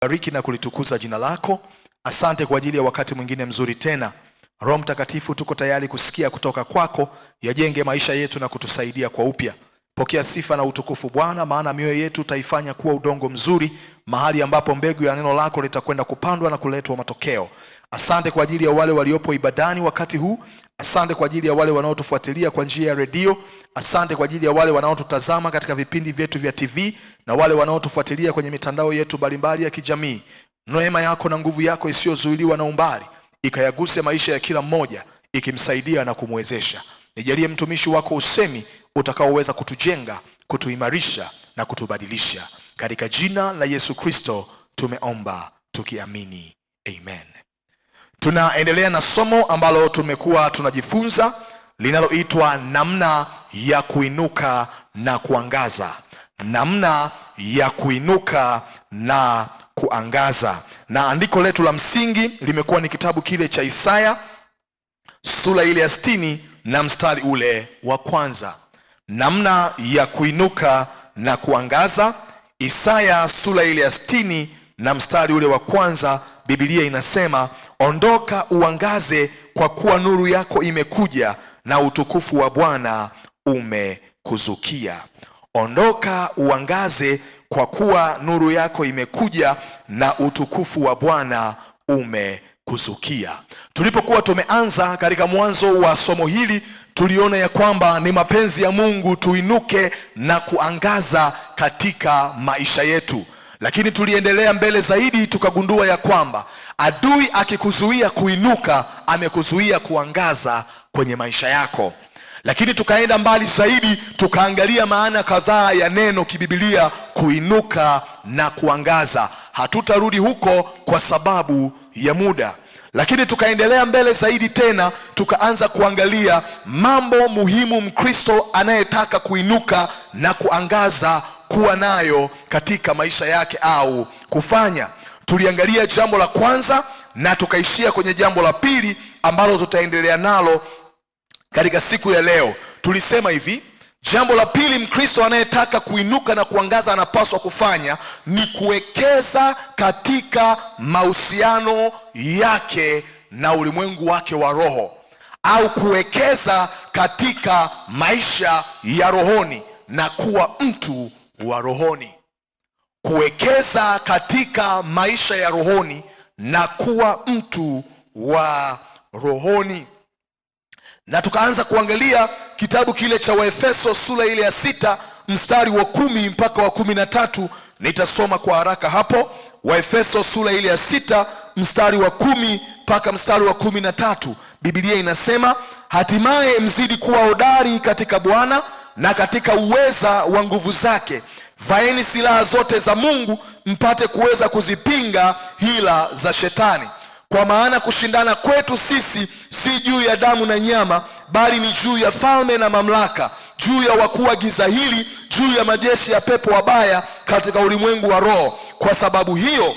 Bariki na kulitukuza jina lako. Asante kwa ajili ya wakati mwingine mzuri tena. Roho Mtakatifu, tuko tayari kusikia kutoka kwako, yajenge maisha yetu na kutusaidia kwa upya. Pokea sifa na utukufu Bwana, maana mioyo yetu taifanya kuwa udongo mzuri, mahali ambapo mbegu ya neno lako litakwenda kupandwa na kuletwa matokeo. Asante kwa ajili ya wale waliopo ibadani wakati huu. Asante kwa ajili ya wale wanaotufuatilia kwa njia ya redio. Asante kwa ajili ya wale wanaotutazama katika vipindi vyetu vya TV na wale wanaotufuatilia kwenye mitandao yetu mbalimbali ya kijamii. Neema yako na nguvu yako isiyozuiliwa na umbali ikayaguse maisha ya kila mmoja, ikimsaidia na kumwezesha. Nijalie mtumishi wako usemi utakaoweza kutujenga, kutuimarisha na kutubadilisha. Katika jina la Yesu Kristo tumeomba tukiamini. Amen. Tunaendelea na somo ambalo tumekuwa tunajifunza, linaloitwa namna ya kuinuka na kuangaza. Namna ya kuinuka na kuangaza. Na andiko letu la msingi limekuwa ni kitabu kile cha Isaya sura ile ya 60 na mstari ule wa kwanza. Namna ya kuinuka na kuangaza. Isaya sura ile ya 60 na mstari ule wa kwanza, Biblia inasema, ondoka uangaze, kwa kuwa nuru yako imekuja na utukufu wa Bwana umekuzukia. Ondoka uangaze, kwa kuwa nuru yako imekuja na utukufu wa Bwana umekuzukia. Tulipokuwa tumeanza katika mwanzo wa somo hili, tuliona ya kwamba ni mapenzi ya Mungu tuinuke na kuangaza katika maisha yetu. Lakini tuliendelea mbele zaidi, tukagundua ya kwamba adui akikuzuia kuinuka, amekuzuia kuangaza kwenye maisha yako. Lakini tukaenda mbali zaidi, tukaangalia maana kadhaa ya neno kibibilia kuinuka na kuangaza. Hatutarudi huko kwa sababu ya muda. Lakini tukaendelea mbele zaidi tena, tukaanza kuangalia mambo muhimu Mkristo anayetaka kuinuka na kuangaza kuwa nayo katika maisha yake au kufanya. Tuliangalia jambo la kwanza na tukaishia kwenye jambo la pili ambalo tutaendelea nalo katika siku ya leo. Tulisema hivi, jambo la pili Mkristo anayetaka kuinuka na kuangaza anapaswa kufanya ni kuwekeza katika mahusiano yake na ulimwengu wake wa roho, au kuwekeza katika maisha ya rohoni na kuwa mtu wa rohoni. Kuwekeza katika maisha ya rohoni na kuwa mtu wa rohoni. Na tukaanza kuangalia kitabu kile cha Waefeso sura ile ya 6 mstari wa 10 mpaka wa 13. Nitasoma kwa haraka hapo. Waefeso sura ile ya 6 mstari wa 10 mpaka mstari wa 13. Biblia inasema, hatimaye mzidi kuwa hodari katika Bwana na katika uweza wa nguvu zake. Vaeni silaha zote za Mungu mpate kuweza kuzipinga hila za shetani. Kwa maana kushindana kwetu sisi si juu ya damu na nyama, bali ni juu ya falme na mamlaka, juu ya wakuu wa giza hili, juu ya majeshi ya pepo wabaya katika ulimwengu wa roho. Kwa sababu hiyo,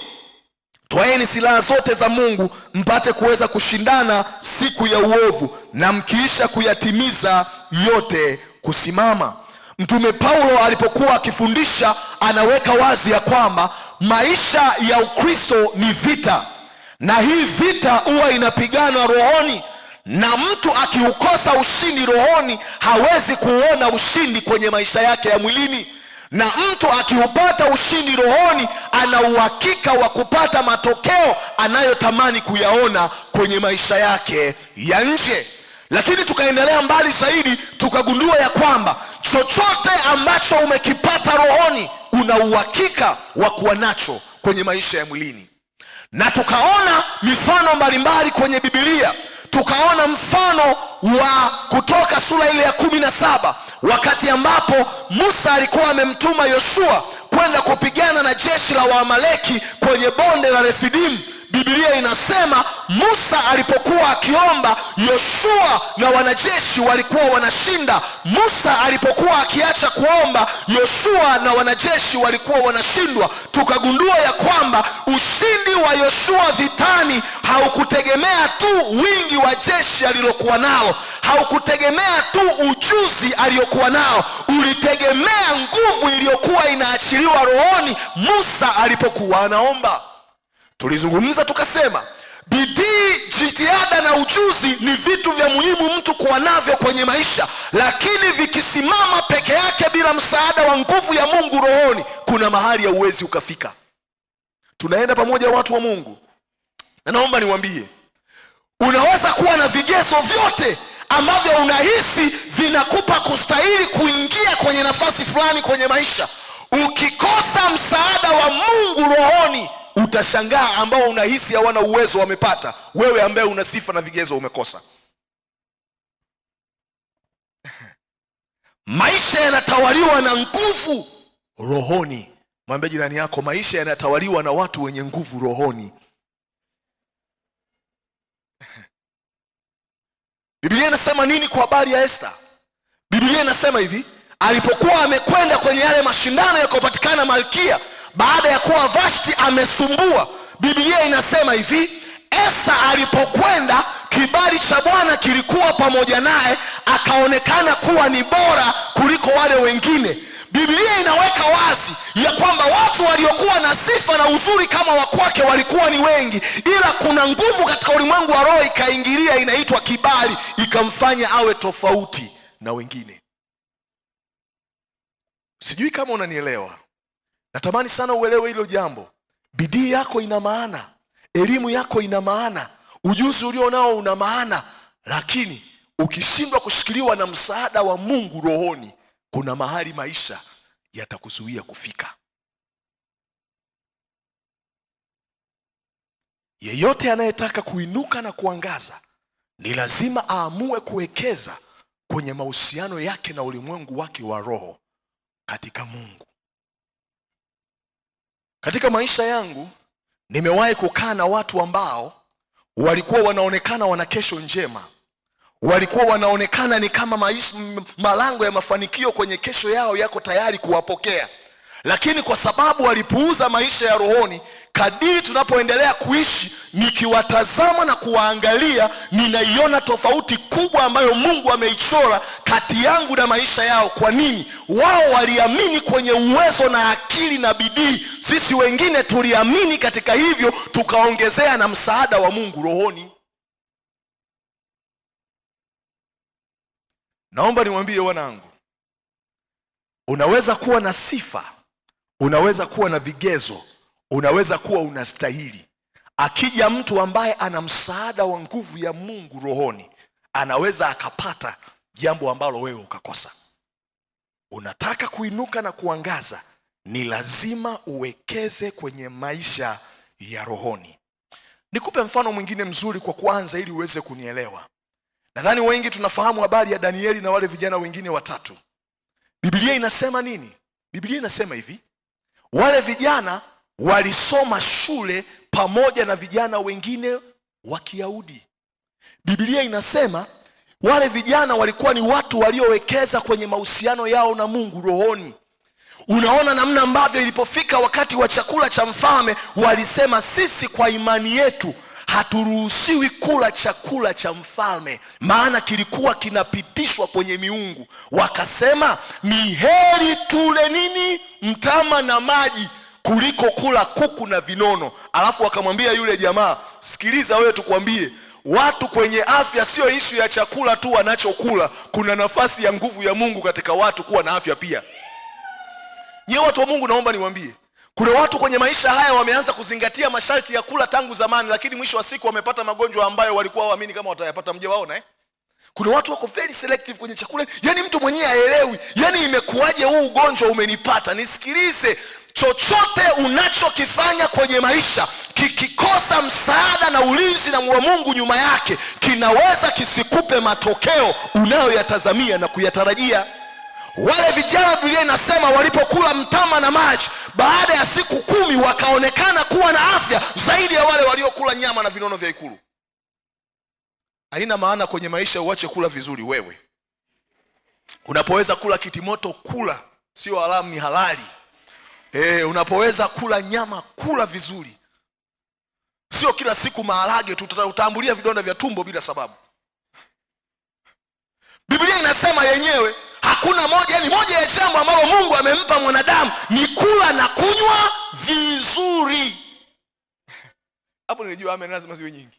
twaeni silaha zote za Mungu mpate kuweza kushindana siku ya uovu, na mkiisha kuyatimiza yote kusimama. Mtume Paulo alipokuwa akifundisha, anaweka wazi ya kwamba maisha ya Ukristo ni vita, na hii vita huwa inapiganwa rohoni, na mtu akiukosa ushindi rohoni hawezi kuona ushindi kwenye maisha yake ya mwilini. Na mtu akiupata ushindi rohoni ana uhakika wa kupata matokeo anayotamani kuyaona kwenye maisha yake ya nje. Lakini tukaendelea mbali zaidi, tukagundua ya kwamba chochote ambacho umekipata rohoni una uhakika wa kuwa nacho kwenye maisha ya mwilini. Na tukaona mifano mbalimbali kwenye Biblia. Tukaona mfano wa Kutoka sura ile ya 17, wakati ambapo Musa alikuwa amemtuma Yoshua kwenda kupigana na jeshi la Waamaleki kwenye bonde la Refidimu. Biblia inasema Musa alipokuwa akiomba, Yoshua na wanajeshi walikuwa wanashinda. Musa alipokuwa akiacha kuomba, Yoshua na wanajeshi walikuwa wanashindwa. Tukagundua ya kwamba ushindi wa Yoshua vitani haukutegemea tu wingi wa jeshi alilokuwa nalo, haukutegemea tu ujuzi aliyokuwa nao, ulitegemea nguvu iliyokuwa inaachiliwa rohoni Musa alipokuwa anaomba. Tulizungumza tukasema bidii, jitihada na ujuzi ni vitu vya muhimu mtu kuwa navyo kwenye maisha, lakini vikisimama peke yake bila msaada wa nguvu ya Mungu rohoni, kuna mahali ya uwezi ukafika. Tunaenda pamoja watu wa Mungu? Na naomba niwaambie, unaweza kuwa na vigezo vyote ambavyo unahisi vinakupa kustahili kuingia kwenye nafasi fulani kwenye maisha. Ukikosa msaada wa Mungu rohoni, utashangaa ambao unahisi hawana uwezo wamepata, wewe ambaye una sifa na vigezo umekosa. Maisha yanatawaliwa na nguvu rohoni. Mwambie jirani yako, maisha yanatawaliwa na watu wenye nguvu rohoni. Biblia inasema nini kwa habari ya Esther? Biblia inasema hivi, alipokuwa amekwenda kwenye yale mashindano ya kupatikana malkia, baada ya kuwa Vashti amesumbua, Biblia inasema hivi, Esther alipokwenda, kibali cha Bwana kilikuwa pamoja naye, akaonekana kuwa ni bora kuliko wale wengine. Biblia inaweka wazi ya kwamba watu waliokuwa na sifa na uzuri kama wa kwake walikuwa ni wengi, ila kuna nguvu katika ulimwengu wa roho ikaingilia, inaitwa kibali, ikamfanya awe tofauti na wengine. Sijui kama unanielewa. Natamani sana uelewe hilo jambo. Bidii yako ina maana, elimu yako ina maana, ujuzi ulionao una maana, lakini ukishindwa kushikiliwa na msaada wa Mungu rohoni, kuna mahali maisha yatakuzuia kufika. Yeyote anayetaka kuinuka na kuangaza ni lazima aamue kuwekeza kwenye mahusiano yake na ulimwengu wake wa roho katika Mungu. Katika maisha yangu nimewahi kukaa na watu ambao walikuwa wanaonekana wana kesho njema, walikuwa wanaonekana ni kama malango ya mafanikio kwenye kesho yao yako tayari kuwapokea, lakini kwa sababu walipuuza maisha ya rohoni, kadiri tunapoendelea kuishi, nikiwatazama na kuwaangalia, ninaiona tofauti kubwa ambayo Mungu ameichora kati yangu na maisha yao. Kwa nini? Wao waliamini kwenye uwezo na akili na bidii, sisi wengine tuliamini katika hivyo, tukaongezea na msaada wa Mungu rohoni. Naomba niwaambie wanangu, unaweza kuwa na sifa, unaweza kuwa na vigezo, unaweza kuwa unastahili. Akija mtu ambaye ana msaada wa nguvu ya Mungu rohoni, anaweza akapata jambo ambalo wewe ukakosa. Unataka kuinuka na kuangaza, ni lazima uwekeze kwenye maisha ya rohoni. Nikupe mfano mwingine mzuri kwa kuanza ili uweze kunielewa. Nadhani wengi tunafahamu habari ya Danieli na wale vijana wengine watatu. Biblia inasema nini? Biblia inasema hivi, wale vijana walisoma shule pamoja na vijana wengine wa Kiyahudi. Biblia inasema wale vijana walikuwa ni watu waliowekeza kwenye mahusiano yao na Mungu rohoni. Unaona namna ambavyo ilipofika wakati wa chakula cha mfalme, walisema sisi kwa imani yetu haturuhusiwi kula chakula cha mfalme, maana kilikuwa kinapitishwa kwenye miungu. Wakasema ni heri tule nini? Mtama na maji kuliko kula kuku na vinono. Alafu wakamwambia yule jamaa, sikiliza wewe, tukwambie, watu kwenye afya sio ishu ya chakula tu wanachokula, kuna nafasi ya nguvu ya Mungu katika watu kuwa na afya pia. Nyewe watu wa Mungu, naomba niwaambie, kuna watu kwenye maisha haya wameanza kuzingatia masharti ya kula tangu zamani, lakini mwisho wa siku wamepata magonjwa ambayo walikuwa waamini kama watayapata. Mje waona Kuna watu wako very selective kwenye chakula, yani mtu mwenyewe haelewi, yani imekuwaje huu ugonjwa umenipata. Nisikilize, chochote unachokifanya kwenye maisha kikikosa msaada na ulinzi na wa Mungu nyuma yake, kinaweza kisikupe matokeo unayoyatazamia na kuyatarajia. Wale vijana, Biblia inasema walipokula mtama na maji, baada ya siku 10 wakaonekana kuwa na afya zaidi ya wale waliokula nyama na vinono vya ikulu. Haina maana kwenye maisha uache kula vizuri wewe. Unapoweza kula kitimoto, kula, sio haramu, ni halali. Unapoweza kula nyama, kula vizuri. Sio kila siku maharage tu, utaambulia vidonda vya tumbo bila sababu. Biblia inasema yenyewe hakuna moja ya jambo ambalo Mungu amempa mwanadamu ni kula na kunywa vizuri. Hapo nilijua amen lazima ziwe nyingi.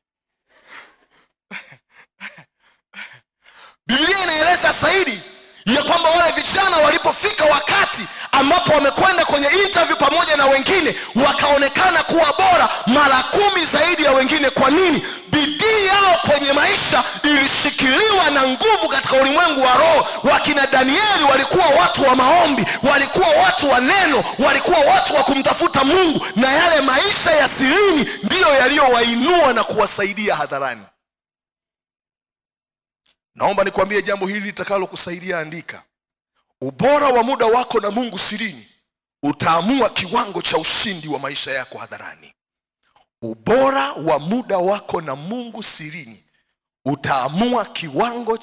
Biblia inaeleza zaidi ya kwamba wale vijana walipofika wakati ambapo wamekwenda kwenye interview pamoja na wengine, wakaonekana kuwa bora mara 10 zaidi ya wengine. Kwa nini? Bidii yao kwenye maisha ilishikiliwa na nguvu katika ulimwengu wa roho. Wakina Danieli walikuwa watu wa maombi, walikuwa watu wa neno, walikuwa watu wa kumtafuta Mungu, na yale maisha ya sirini ndiyo yaliyowainua na kuwasaidia hadharani. Naomba nikwambie jambo hili litakalo kusaidia. Andika: ubora wa muda wako na Mungu sirini utaamua kiwango cha ushindi wa maisha yako hadharani. Ubora wa muda wako na Mungu sirini utaamua kiwango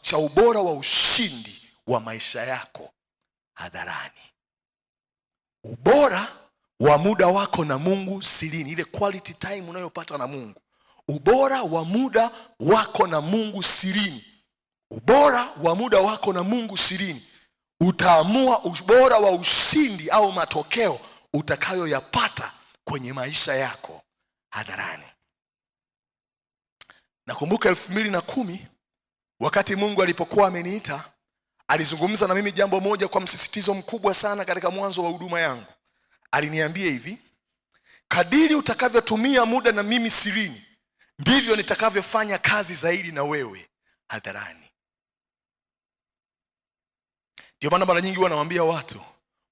cha ubora wa ushindi wa maisha yako hadharani. Ubora wa muda wako na Mungu sirini, ile quality time unayopata na Mungu. Ubora wa muda wako na Mungu sirini, ubora wa muda wako na Mungu sirini utaamua ubora wa ushindi au matokeo utakayoyapata kwenye maisha yako hadharani. Nakumbuka 2010 wakati Mungu alipokuwa ameniita, alizungumza na mimi jambo moja kwa msisitizo mkubwa sana katika mwanzo wa huduma yangu. Aliniambia hivi: kadiri utakavyotumia muda na mimi sirini, ndivyo nitakavyofanya kazi zaidi na wewe hadharani. Ndio maana mara nyingi wanawaambia watu,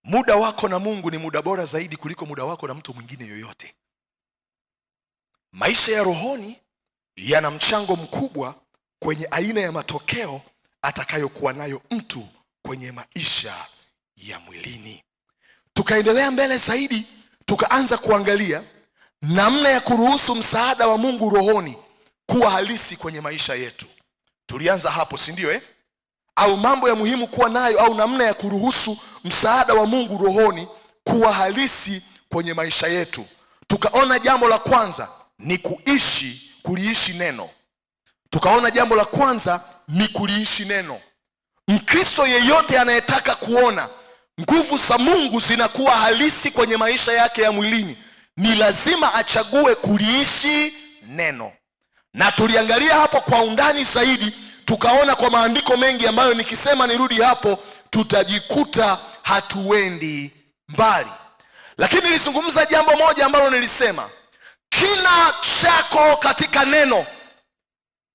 muda wako na Mungu ni muda bora zaidi kuliko muda wako na mtu mwingine yoyote. Maisha ya rohoni yana mchango mkubwa kwenye aina ya matokeo atakayokuwa nayo mtu kwenye maisha ya mwilini. Tukaendelea mbele zaidi, tukaanza kuangalia namna ya kuruhusu msaada wa Mungu rohoni kuwa halisi kwenye maisha yetu. Tulianza hapo, si ndio Au mambo ya muhimu kuwa nayo, au namna ya kuruhusu msaada wa Mungu rohoni kuwa halisi kwenye maisha yetu. Tukaona jambo la kwanza ni kuliishi neno. Tukaona jambo la kwanza ni kuliishi neno. Mkristo yeyote anayetaka kuona nguvu za Mungu zinakuwa halisi kwenye maisha yake ya mwilini ni lazima achague kuliishi neno. Na tuliangalia hapo kwa undani zaidi, tukaona kwa maandiko mengi ambayo nikisema nirudi hapo tutajikuta hatuendi mbali. Lakini nilizungumza jambo moja ambalo nilisema, kina chako katika neno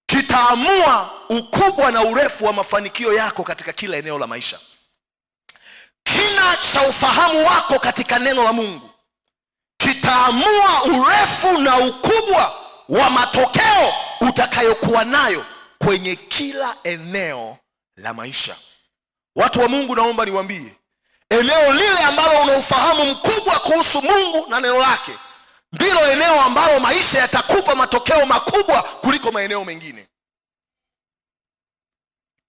kitaamua ukubwa na urefu wa mafanikio yako katika kila eneo la maisha. Kina cha ufahamu wako katika neno la Mungu kitaamua urefu na ukubwa wa matokeo utakayokuwa nayo kwenye kila eneo la maisha. Watu wa Mungu, naomba niwaambie, eneo lile ambalo una ufahamu mkubwa kuhusu Mungu na neno lake ndilo eneo ambalo maisha yatakupa matokeo makubwa kuliko maeneo mengine.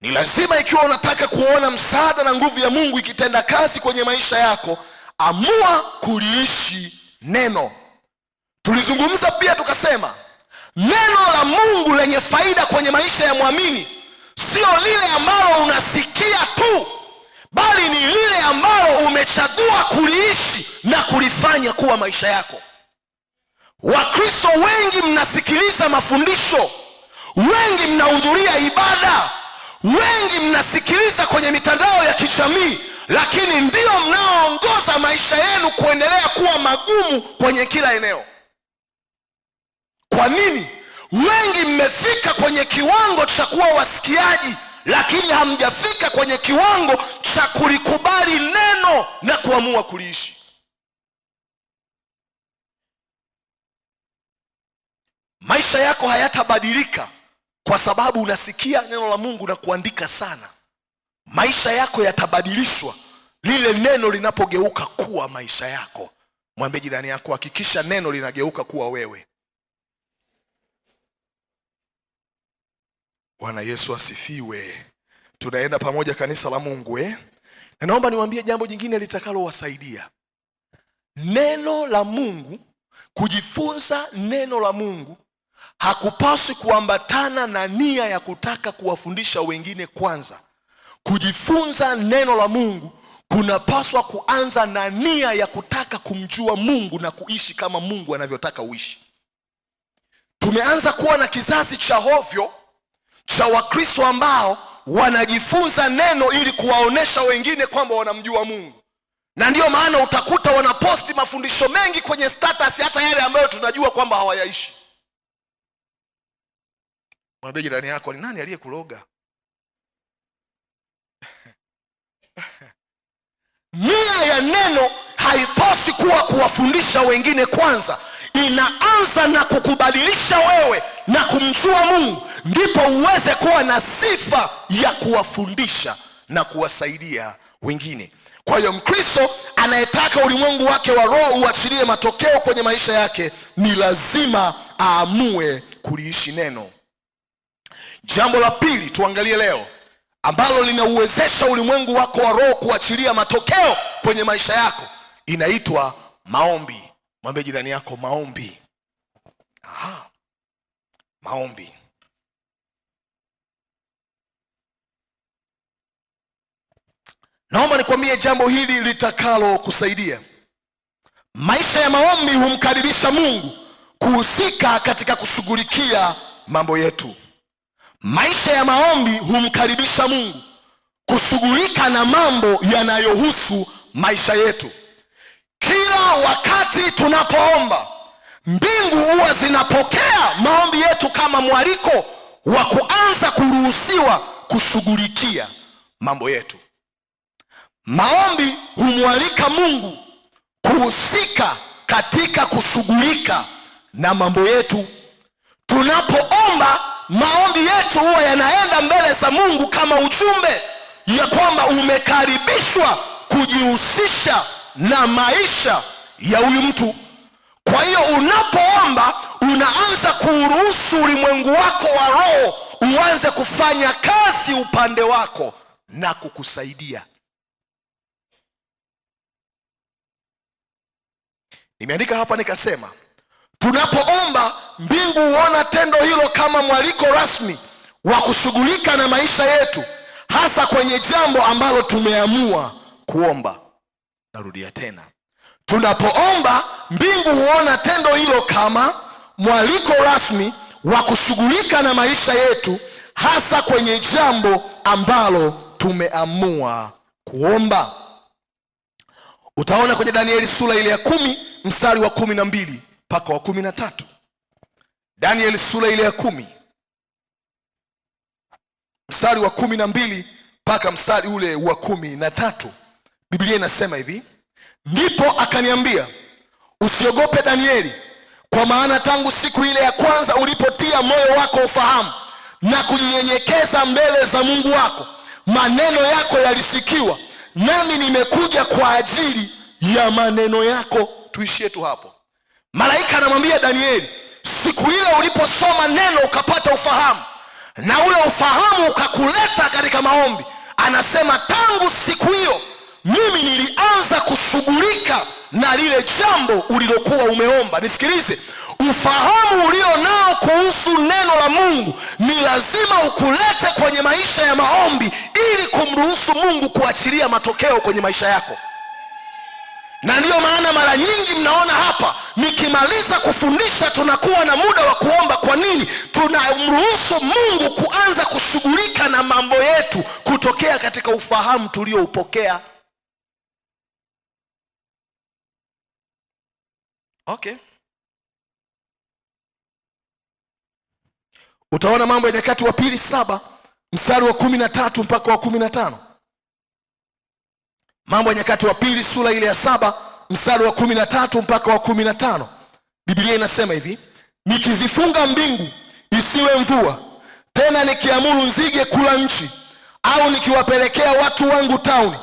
Ni lazima, ikiwa unataka kuona msaada na nguvu ya Mungu ikitenda kazi kwenye maisha yako, amua kuliishi neno. Tulizungumza pia tukasema, neno la Mungu lenye faida kwenye maisha ya mwamini sio lile ambalo unasikia tu, bali ni lile ambalo umechagua kuliishi na kulifanya kuwa maisha yako. Wakristo wengi mnasikiliza mafundisho, wengi mnahudhuria ibada, wengi mnasikiliza kwenye mitandao ya kijamii, lakini ndio mnaoongoza maisha yenu kuendelea kuwa magumu kwenye kila eneo. Kwa nini? Wengi mmefika kwenye kiwango cha kuwa wasikiaji, lakini hamjafika kwenye kiwango cha kulikubali neno na kuamua kuliishi. Maisha yako hayatabadilika kwa sababu unasikia neno la Mungu na kuandika sana. Maisha yako yatabadilishwa lile neno linapogeuka kuwa maisha yako. Mwambie jirani yako, hakikisha neno linageuka kuwa wewe. Bwana Yesu asifiwe. Tunaenda pamoja, kanisa la Mungu Na naomba niwaambie jambo jingine litakalo wasaidia. Neno la Mungu, kujifunza neno la Mungu hakupaswi kuambatana na nia ya kutaka kuwafundisha wengine kwanza. Kujifunza neno la Mungu kunapaswa kuanza na nia ya kutaka kumjua Mungu na kuishi kama Mungu anavyotaka uishi. Tumeanza kuwa na kizazi cha hovyo cha Wakristo ambao wanajifunza neno ili kuwaonesha wengine kwamba wanamjua Mungu. Na ndiyo maana utakuta wanaposti mafundisho mengi kwenye status, hata yale ambayo tunajua kwamba hawayaishi. Mwambie jirani yako, ni nani aliyekuloga? Nia ya neno haipaswi kuwa kuwafundisha wengine kwanza. Inaanza na kukubadilisha wewe na kumjua Mungu, ndipo uweze kuwa na sifa ya kuwafundisha na kuwasaidia wengine. Kwa hiyo Mkristo anayetaka ulimwengu wake wa roho uachilie matokeo kwenye maisha yake, ni lazima aamue kuliishi neno. Jambo la pili tuangalie leo, ambalo linauwezesha ulimwengu wako wa roho kuachilia matokeo kwenye maisha yako, inaitwa maombi. Mwambie jirani yako, maombi. Maombi. Naomba nikwambie jambo hili litakalo kusaidia. Maisha ya maombi humkaribisha Mungu kuhusika katika kushughulikia mambo yetu. Maisha ya maombi humkaribisha Mungu kushughulika na mambo yanayohusu maisha yetu. Kila wakati tunapoomba, mbingu huwa zinapokea maombi yetu kama mwaliko wa kuanza kuruhusiwa kushughulikia mambo yetu. Maombi humwalika Mungu kuhusika katika kushughulika na mambo yetu. Tunapoomba, maombi yetu huwa yanaenda mbele za Mungu kama ujumbe ya kwamba umekaribishwa kujihusisha na maisha ya huyu mtu. Kwa hiyo unapoomba, unaanza kuruhusu ulimwengu wako wa roho uanze kufanya kazi upande wako na kukusaidia. Nimeandika hapa nikasema, tunapoomba, mbingu huona tendo hilo kama mwaliko rasmi wa kushughulika na maisha yetu, hasa kwenye jambo ambalo tumeamua kuomba. Narudia tena, tunapoomba, mbingu huona tendo hilo kama mwaliko rasmi wa kushughulika na maisha yetu, hasa kwenye jambo ambalo tumeamua kuomba. Utaona kwenye Danieli sura ile ya 10 mstari wa 12 mpaka wa 13. Danieli sura ile ya 10 mstari wa 12 mpaka mstari ule wa 13. Biblia inasema hivi: ndipo akaniambia, usiogope Danieli, kwa maana tangu siku ile ya kwanza ulipotia moyo wako ufahamu na kunyenyekeza mbele za Mungu wako, maneno yako yalisikiwa, nami nimekuja kwa ajili ya maneno yako. Tuishie tu hapo. Malaika anamwambia Danieli, siku ile uliposoma neno ukapata ufahamu, na ule ufahamu ukakuleta katika maombi, anasema tangu siku hiyo mimi nilianza kushughulika na lile jambo ulilokuwa umeomba. Nisikilize, ufahamu ulio nao kuhusu neno la Mungu ni lazima ukulete kwenye maisha ya maombi, ili kumruhusu Mungu kuachilia matokeo kwenye maisha yako. Na ndiyo maana mara nyingi mnaona hapa nikimaliza kufundisha tunakuwa na muda wa kuomba. Kwa nini? Tunamruhusu Mungu kuanza kushughulika na mambo yetu kutokea katika ufahamu tulioupokea. Okay. Utaona Mambo ya Nyakati wa Pili 7 mstari wa 13 mpaka wa 15. Mambo ya Nyakati wa Pili sura ile ya 7 mstari wa 13 mpaka wa 15. Biblia inasema hivi: nikizifunga mbingu isiwe mvua, tena nikiamuru nzige kula nchi, au nikiwapelekea watu wangu tauni,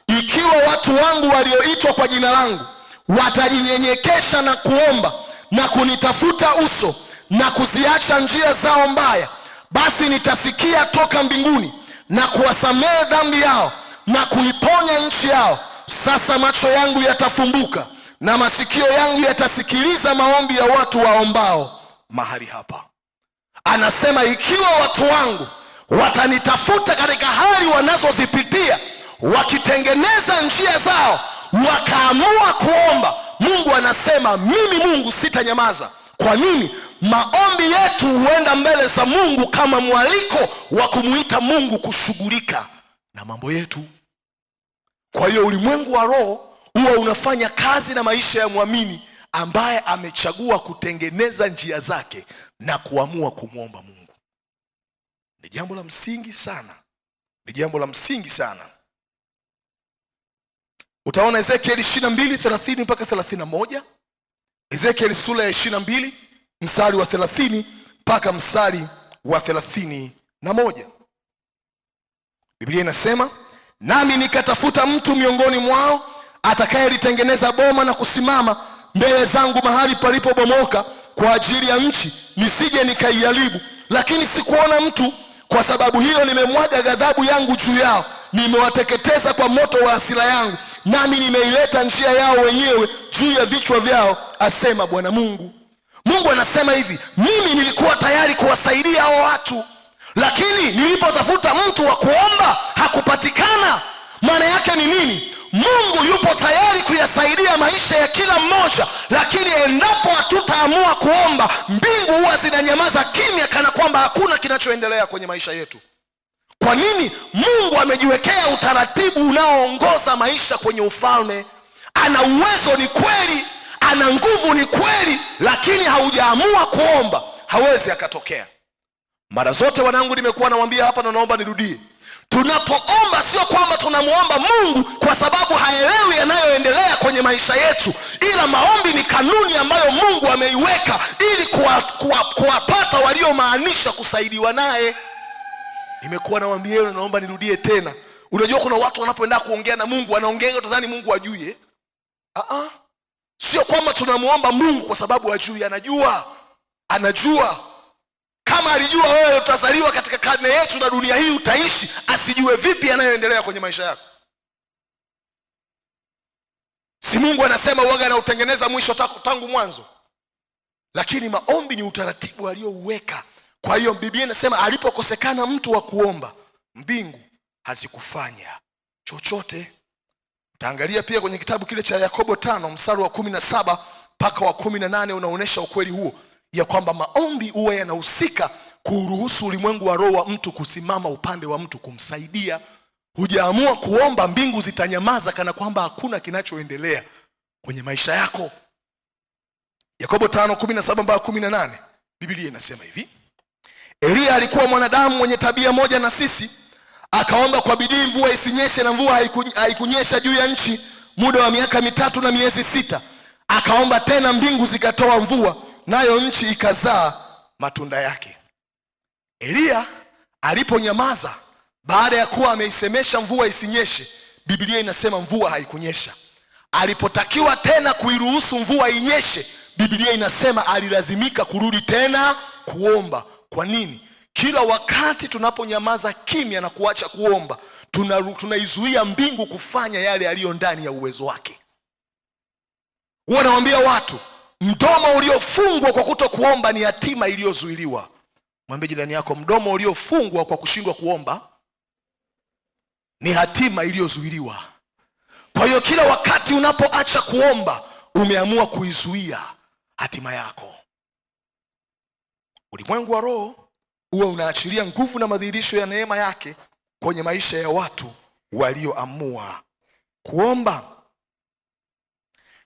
ikiwa watu wangu walioitwa kwa jina langu watajinyenyekesha na kuomba na kunitafuta uso na kuziacha njia zao mbaya, basi nitasikia toka mbinguni na kuwasamehe dhambi yao na kuiponya nchi yao. Sasa macho yangu yatafumbuka na masikio yangu yatasikiliza maombi ya watu waombao mahali hapa. Anasema ikiwa watu wangu watanitafuta katika hali wanazozipitia, wakitengeneza njia zao, wakaamua kuomba, Mungu anasema mimi Mungu sitanyamaza. Kwa nini? maombi yetu huenda mbele za Mungu kama mwaliko wa kumuita Mungu kushughulika na mambo yetu. Kwa hiyo ulimwengu wa roho huwa unafanya kazi na maisha ya mwamini ambaye amechagua kutengeneza njia zake na kuamua kumwomba Mungu. Ni jambo la msingi sana. Ni jambo la msingi sana. Utaona Ezekieli 22:30 mpaka 31. Ezekieli sura ya 22 mstari wa 30 mpaka mstari wa 31. Biblia inasema, nami nikatafuta mtu miongoni mwao atakayelitengeneza boma na kusimama mbele zangu mahali palipobomoka kwa ajili ya nchi, nisije nikaiharibu, lakini sikuona mtu. Kwa sababu hiyo nimemwaga ghadhabu yangu juu yao, nimewateketeza kwa moto wa hasira yangu, nami nimeileta njia yao wenyewe juu ya vichwa vyao, asema Bwana Mungu. Mungu anasema hivi, mimi nilikuwa tayari kuwasaidia hao watu, lakini nilipotafuta mtu wa kuomba hakupatikana. Maana yake ni nini? Mungu yupo tayari kuyasaidia maisha ya kila mmoja, lakini endapo hatutaamua kuomba, mbingu huwa zinanyamaza kimya, kana kwamba hakuna kinachoendelea kwenye maisha yetu. Kwa nini? Mungu amejiwekea utaratibu unaoongoza maisha kwenye ufalme. Ana uwezo, ni kweli, ana nguvu, ni kweli, lakini haujaamua kuomba, hawezi akatokea. Mara zote wanangu nimekuwa nawaambia hapa na naomba nirudie, tunapoomba sio kwamba tunamuomba Mungu kwa sababu haelewi yanayoendelea kwenye maisha yetu, ila maombi ni kanuni ambayo Mungu ameiweka ili kuwapata waliomaanisha kusaidiwa naye. Nimekuwa nawaambia na naomba nirudie tena. Unajua kuna watu wanapoenda kuongea na Mungu wanaongea utadhani Mungu ajui. Sio kwamba tunamuomba Mungu kwa sababu ajui, anajua. Kama alijua wewe utazaliwa katika karne yetu na dunia hii utaishi, asijue vipi yanayoendelea kwenye maisha yako? Si Mungu anasema uwaga anautengeneza mwisho tangu mwanzo? Lakini maombi ni utaratibu aliyouweka. Kwa hiyo Biblia inasema alipokosekana mtu wa kuomba, mbingu hazikufanya chochote. Utaangalia pia kwenye kitabu kile cha Yakobo 5 mstari wa 17 mpaka wa 18 unaonesha ukweli huo, ya kwamba maombi huwa yanahusika kuruhusu ulimwengu wa roho wa mtu kusimama upande wa mtu kumsaidia. Hujaamua kuomba, mbingu zitanyamaza kana kwamba hakuna kinachoendelea kwenye maisha yako. Yakobo 5:17 mpaka 18, Biblia inasema hivi, Elia alikuwa mwanadamu mwenye tabia moja na sisi, akaomba kwa bidii mvua isinyeshe, na mvua haikunyesha juu ya nchi muda wa miaka 3 na miezi 6. Akaomba tena, mbingu zikatoa mvua, nayo nchi ikazaa matunda yake. Elia aliponyamaza baada ya kuwa ameisemesha mvua isinyeshe, Biblia inasema mvua haikunyesha. Alipotakiwa tena kuiruhusu mvua inyeshe, Biblia inasema alilazimika kurudi tena kuomba. Kwa nini? Kila wakati tunaponyamaza kimya na kuacha kuomba, tunaizuia mbingu kufanya yale yaliyo ndani ya uwezo wake. Wanawaambia watu, mdomo uliofungwa kwa kutokuomba ni hatima iliyozuiliwa. Mwambie jirani yako, mdomo uliofungwa kwa kushindwa kuomba ni hatima iliyozuiliwa. Kwa hiyo kila wakati unapoacha kuomba, umeamua kuizuia hatima yako. Ulimwengu wa roho huwa unaachilia nguvu na madhihirisho ya neema yake kwenye maisha ya watu walioamua kuomba.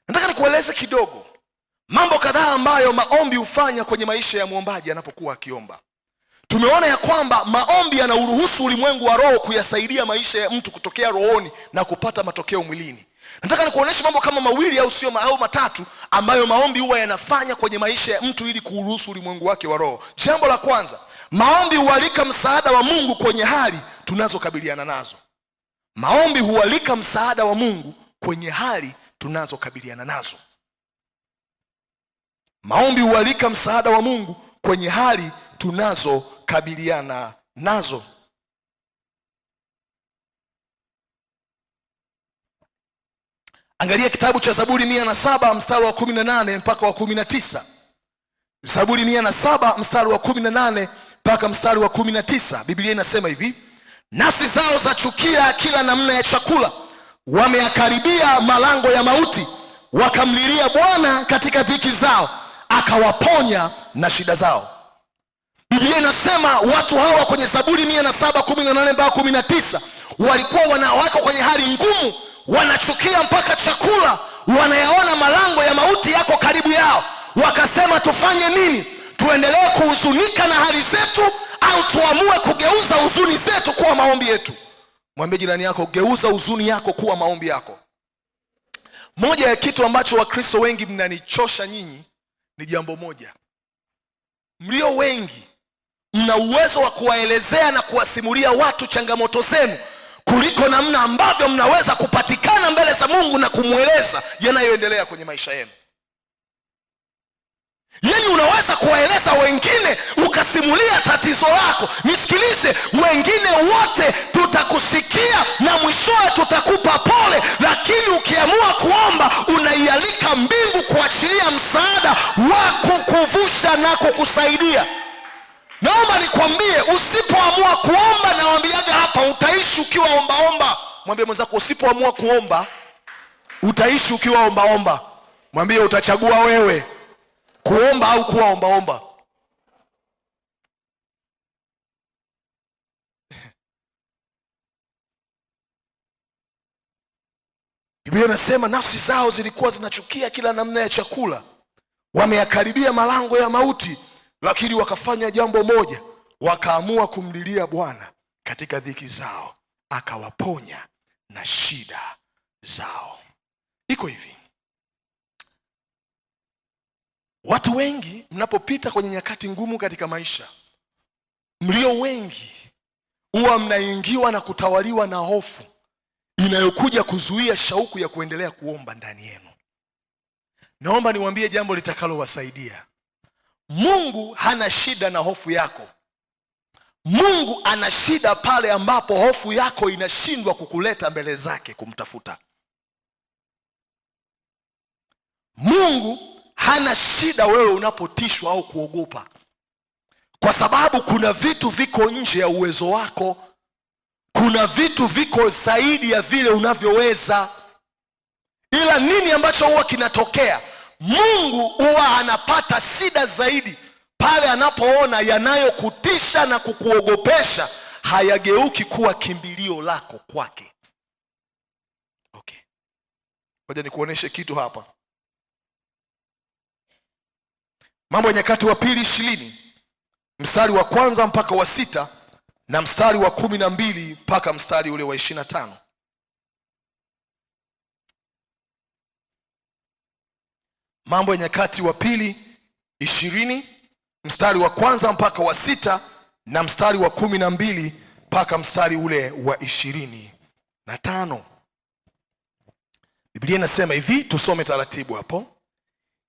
Nataka nikueleze kidogo mambo kadhaa ambayo maombi hufanya kwenye maisha ya muombaji anapokuwa akiomba. Tumeona ya kwamba maombi yanauruhusu ulimwengu wa roho kuyasaidia maisha ya mtu kutokea rohoni na kupata matokeo mwilini. Nataka nikuoneshe mambo kama mawili au matatu ambayo maombi huwa yanafanya kwenye maisha ya mtu ili kuruhusu ulimwengu wake wa roho. Jambo la kwanza, maombi hualika msaada wa Mungu kwenye hali tunazokabiliana nazo. Maombi hualika msaada wa Mungu kwenye hali tunazokabiliana nazo. Maombi hualika msaada wa Mungu kwenye hali tunazokabiliana nazo. Angalia kitabu cha Zaburi 107 mstari wa 18 mpaka wa 19. Zaburi 107 mstari wa 18 mpaka mstari wa 19. Biblia inasema hivi, nafsi zao zachukia kila namna ya chakula, wameyakaribia malango ya mauti, wakamlilia Bwana katika dhiki zao, akawaponya na shida zao. Biblia inasema watu hawa kwenye Zaburi 107:18-19 walikuwa wako kwenye hali ngumu, wanachukia mpaka chakula, wanayaona malango ya mauti yako karibu yao. Wakasema, tufanye nini? Tuendelee kuhuzunika na hali zetu au tuamue kugeuza huzuni zetu kuwa maombi yetu? Mwambie jirani yako, geuza huzuni yako kuwa maombi yako. Moja ya kitu ambacho Wakristo wengi mnanichosha nyinyi ni jambo moja. Mlio wengi mna uwezo wa kuwaelezea na kuwasimulia watu changamoto zenu kuliko namna ambavyo mnaweza kupatikana mbele za Mungu na kumweleza yanayoendelea kwenye maisha yenu. Yaani unaweza kuwaeleza wengine ukasimulia tatizo lako. Nisikilize, wengine wote tutakusikia na mwishowe tutakupa pole, lakini ukiamua kuomba unaialika mbingu kuachilia msaada wa kukuvusha na kukusaidia. Naomba nikwambie, usipoamua kuomba, nawaambiaga hapa, utaishi ukiwa ombaomba. Mwambie mwenzako, usipoamua kuomba utaishi ukiwa ombaomba. Mwambie, utachagua wewe kuomba au kuwa ombaomba. Biblia inasema nafsi zao zilikuwa zinachukia kila namna ya chakula, wameyakaribia malango ya mauti, lakini wakafanya jambo moja, wakaamua kumlilia Bwana katika dhiki zao, akawaponya na shida zao. Iko hivi, watu wengi mnapopita kwenye nyakati ngumu katika maisha, mlio wengi huwa mnaingiwa na kutawaliwa na hofu inayokuja kuzuia shauku ya kuendelea kuomba ndani yenu. Naomba niwaambie jambo litakalowasaidia. Mungu hana shida na hofu yako. Mungu ana shida pale ambapo hofu yako inashindwa kukuleta mbele zake kumtafuta. Mungu hana shida wewe unapotishwa au kuogopa, kwa sababu kuna vitu viko nje ya uwezo wako. Kuna vitu viko zaidi ya vile unavyoweza. Ila nini ambacho huwa kinatokea? Mungu huwa anapata shida zaidi pale anapoona yanayokutisha na kukuogopesha hayageuki kuwa kimbilio lako kwake. Okay, ngoja nikuoneshe kitu hapa. Mambo ya Nyakati wa Pili 20 mstari wa 1 mpaka wa 6 na mstari wa 12 mpaka mstari ule wa 25. Mambo ya Nyakati wa Pili 20 mstari wa 1 mpaka wa 6 na mstari wa 12 mpaka mstari ule wa 25. Biblia inasema hivi, tusome taratibu hapo.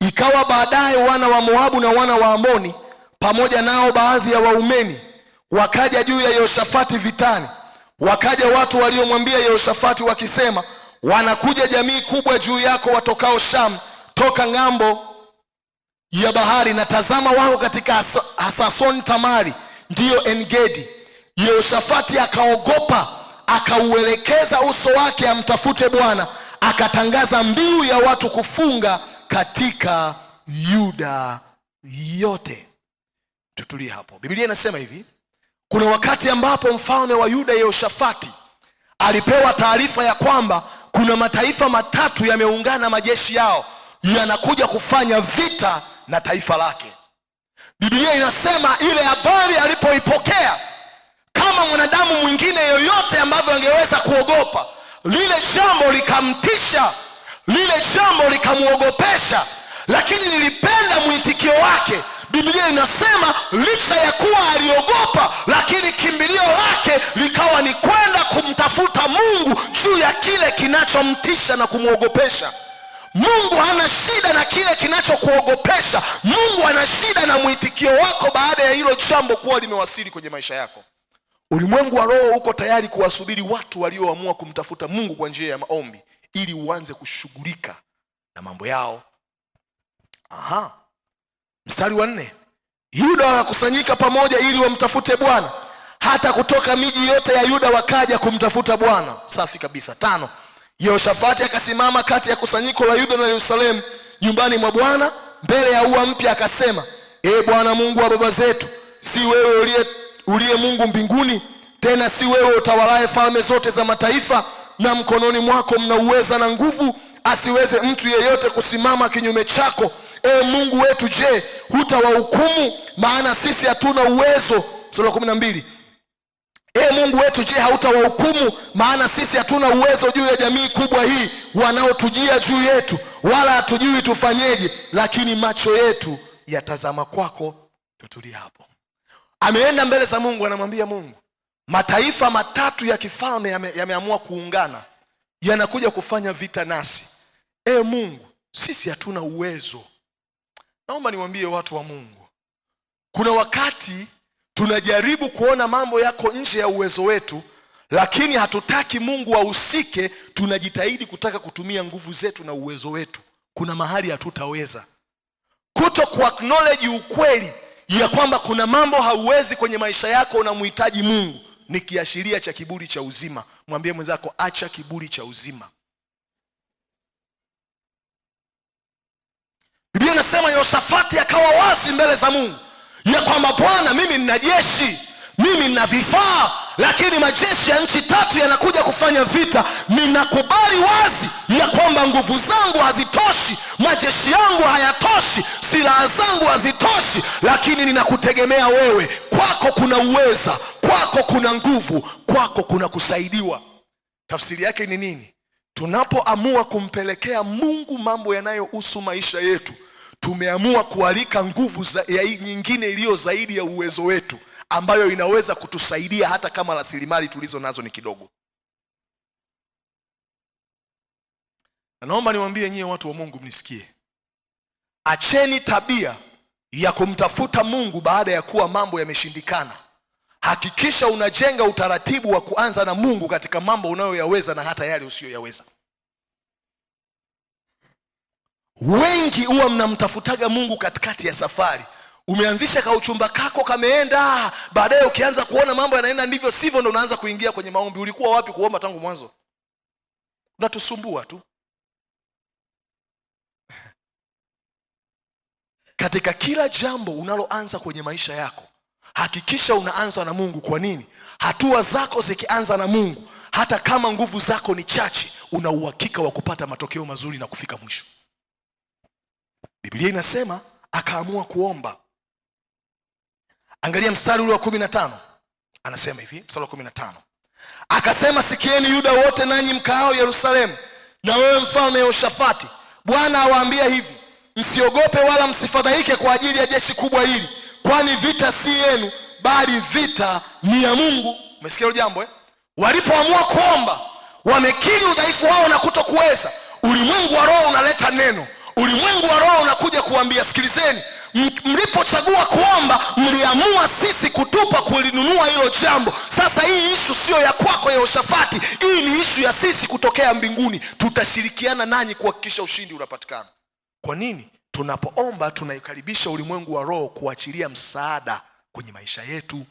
Ikawa baadaye wana wa Moabu na wana wa Amoni pamoja nao baadhi ya Waumeni wakaja juu ya Yehoshafati vitani. Wakaja watu waliomwambia Yehoshafati wakisema, wanakuja jamii kubwa juu yako watokao Sham toka ng'ambo ya bahari, na tazama wao katika Hasason Tamari, ndiyo Engedi. Yehoshafati akaogopa, akauelekeza uso wake amtafute Bwana, akatangaza mbiu ya watu kufunga katika Yuda yote. Tutulie hapo. Biblia inasema hivi, kuna wakati ambapo mfalme wa Yuda Yehoshafati alipewa taarifa ya kwamba kuna mataifa matatu yameungana majeshi yao yanakuja kufanya vita na taifa lake. Biblia inasema ile habari alipoipokea, kama mwanadamu mwingine yoyote ambavyo angeweza kuogopa, lile jambo likamtisha, lile jambo likamuogopesha, lakini nilipenda mwitikio wake. Biblia inasema licha ya kuwa aliogopa, lakini kimbilio lake likawa ni kwenda kumtafuta Mungu juu ya kile kinachomtisha na kumuogopesha. Mungu hana shida na kile kinachokuogopesha. Mungu ana shida na mwitikio wako baada ya hilo jambo kuwa limewasili kwenye maisha yako. Ulimwengu wa roho uko tayari kuwasubiri watu walioamua kumtafuta Mungu kwa njia ya maombi ili uanze kushughulika na mambo yao. Mstari wa 4. Yuda wakakusanyika pamoja ili wamtafute Bwana, hata kutoka miji yote ya Yuda wakaja kumtafuta Bwana. Safi kabisa. 5. Yehoshafati akasimama kati ya kusanyiko la Yuda na Yerusalemu nyumbani mwa Bwana mbele ya ua mpya akasema, Ee Bwana Mungu wa baba zetu, si wewe uliye Mungu mbinguni? Tena si wewe utawalaye falme zote za mataifa? Na mkononi mwako mna uweza na nguvu, asiweze mtu yeyote kusimama kinyume chako. Ee Mungu wetu, je, hutawahukumu? Maana sisi hatuna uwezo. Sura 12. Ee Mungu wetu, je, hautawahukumu? Maana sisi hatuna uwezo juu ya jamii kubwa hii wanaotujia juu yetu, wala hatujui tufanyeje, lakini macho yetu yatazama kwako. Tutulia hapo. Ameenda mbele za Mungu, anamwambia Mungu, mataifa matatu ya kifalme yameamua kuungana, yanakuja kufanya vita nasi. Ee Mungu, sisi hatuna uwezo. Naomba niwaambie watu wa Mungu, kuna wakati tunajaribu kuona mambo yako nje ya uwezo wetu, lakini hatutaki Mungu ahusike. Tunajitahidi kutaka kutumia nguvu zetu na uwezo wetu. Kuna mahali hatutaweza. Kuto kuacknowledge ukweli ya kwamba kuna mambo hauwezi kwenye maisha yako, unamhitaji Mungu, ni kiashiria cha kiburi cha uzima. Mwambie mwenzako, acha kiburi cha uzima. Biblia inasema Yehoshafati akawa wazi mbele za Mungu ya kwamba, Bwana, mimi nina jeshi, mimi nina vifaa, lakini majeshi ya nchi tatu yanakuja kufanya vita. Ninakubali wazi ya kwamba nguvu zangu hazitoshi, majeshi yangu hayatoshi, silaha zangu hazitoshi, lakini ninakutegemea wewe. Kwako kuna uweza, kwako kuna nguvu, kwako kuna kusaidiwa. Tafsiri yake ni nini? Tunapoamua kumpelekea Mungu mambo yanayohusu maisha yetu, tumeamua kualika nguvu nyingine iliyo zaidi ya uwezo wetu, ambayo inaweza kutusaidia hata kama rasilimali tulizo nazo ni kidogo. Na naomba niwaambie nyie watu wa Mungu, mnisikie. Acheni tabia ya kumtafuta Mungu baada ya kuwa mambo yameshindikana. Hakikisha unajenga utaratibu wa kuanza na Mungu katika mambo unayoyaweza na hata yale usiyoyaweza. Wengi huwa mnamtafutaga Mungu katikati ya safari. Umeanzisha kauchumba kako, kameenda, baadaye ukianza kuona mambo yanaenda ndivyo sivyo, ndo unaanza kuingia kwenye maombi. Ulikuwa wapi kuomba tangu mwanzo? Unatusumbua tu. Katika kila jambo unaloanza kwenye maisha yako, hakikisha unaanza na Mungu. Kwa nini? Hatua zako zikianza na Mungu, hata kama nguvu zako ni chache, una uhakika wa kupata matokeo mazuri na kufika mwisho. Biblia inasema akaamua kuomba. Angalia mstari ule wa 15. Anasema hivi, mstari wa 15. Akasema, sikieni Yuda wote, nanyi mkaao Yerusalemu, na wewe mfalme Yehoshafati, Bwana awaambia hivi, msiogope wala msifadhaike kwa ajili ya jeshi kubwa hili, kwani vita si yenu, bali vita ni ya Mungu. Umesikia hilo jambo? Walipoamua kuomba, wamekiri udhaifu wao na kutokuweza. Ulimwengu wa roho unaleta neno. Ulimwengu wa roho unakuja kuambia, sikilizeni, mlipochagua kuomba, mliamua sisi kutupa kulinunua hilo jambo. Sasa hii ishu sio ya kwako Yehoshafati, hii ni ishu ya sisi kutokea mbinguni. Tutashirikiana nanyi kuhakikisha ushindi unapatikana. Kwa nini? Tunapoomba tunaikaribisha ulimwengu wa roho kuachilia msaada kwenye maisha yetu.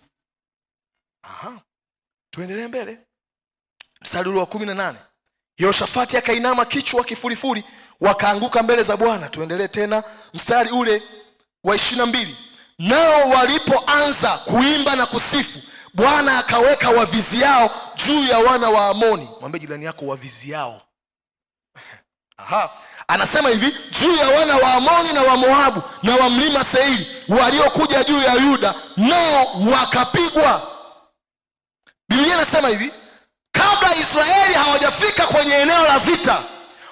Tuendelee mbele. Mstari wa 18. Yehoshafati akainama kichwa kifurifuri, wakaanguka mbele za Bwana. Tuendelee tena mstari ule wa 22. Nao walipoanza kuimba na kusifu, Bwana akaweka waviziao juu ya wana wa Amoni. Mwambie jirani yako, waviziao. Anasema hivi, juu ya wana wa Amoni na wa Moabu na wa mlima Seiri, waliokuja juu ya Yuda, nao wakapigwa. Biblia inasema hivi, kabla Israeli hawajafika kwenye eneo la vita,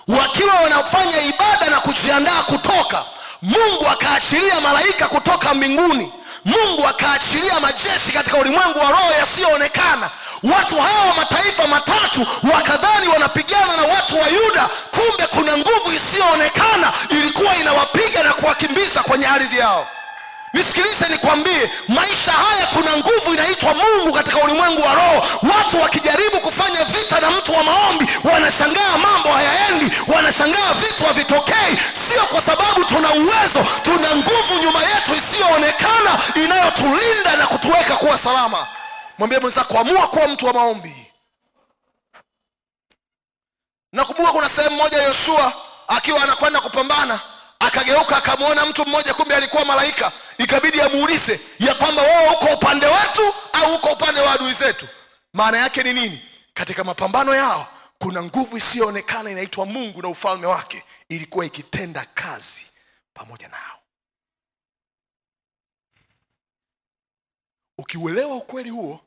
wakiwa wanafanya ibada na kujiandaa kutoka, Mungu akaachilia malaika kutoka mbinguni. Mungu akaachilia majeshi katika ulimwengu wa roho yasiyoonekana. Watu hawa mataifa matatu wakadhani wanapigana na watu wa Yuda, kumbe kuna nguvu isiyoonekana ilikuwa inawapiga na kuwakimbiza kwenye ardhi yao. Nisikilize nikwambie, maisha haya kuna nguvu inaitwa Mungu katika ulimwengu wa roho. Watu wakijaribu kufanya vita na mtu wa maombi, wanashangaa mambo hayaendi, wanashangaa vitu havitokei. Sio kwa sababu tuna uwezo, tuna nguvu nyuma yetu isiyoonekana inayotulinda na kutuweka kuwa salama. Mwambie mwenzako, amua kuwa mtu wa maombi. Nakumbuka kuna sehemu moja Yoshua akiwa anakwenda kupambana, akageuka akamwona mtu mmoja, kumbe alikuwa malaika. Ikabidi amuulize ya kwamba wewe uko upande wetu au uko upande wa adui zetu? Maana yake ni nini? Katika mapambano yao kuna nguvu isiyoonekana inaitwa Mungu na ufalme wake ilikuwa ikitenda kazi pamoja nao. Ukiuelewa ukweli huo,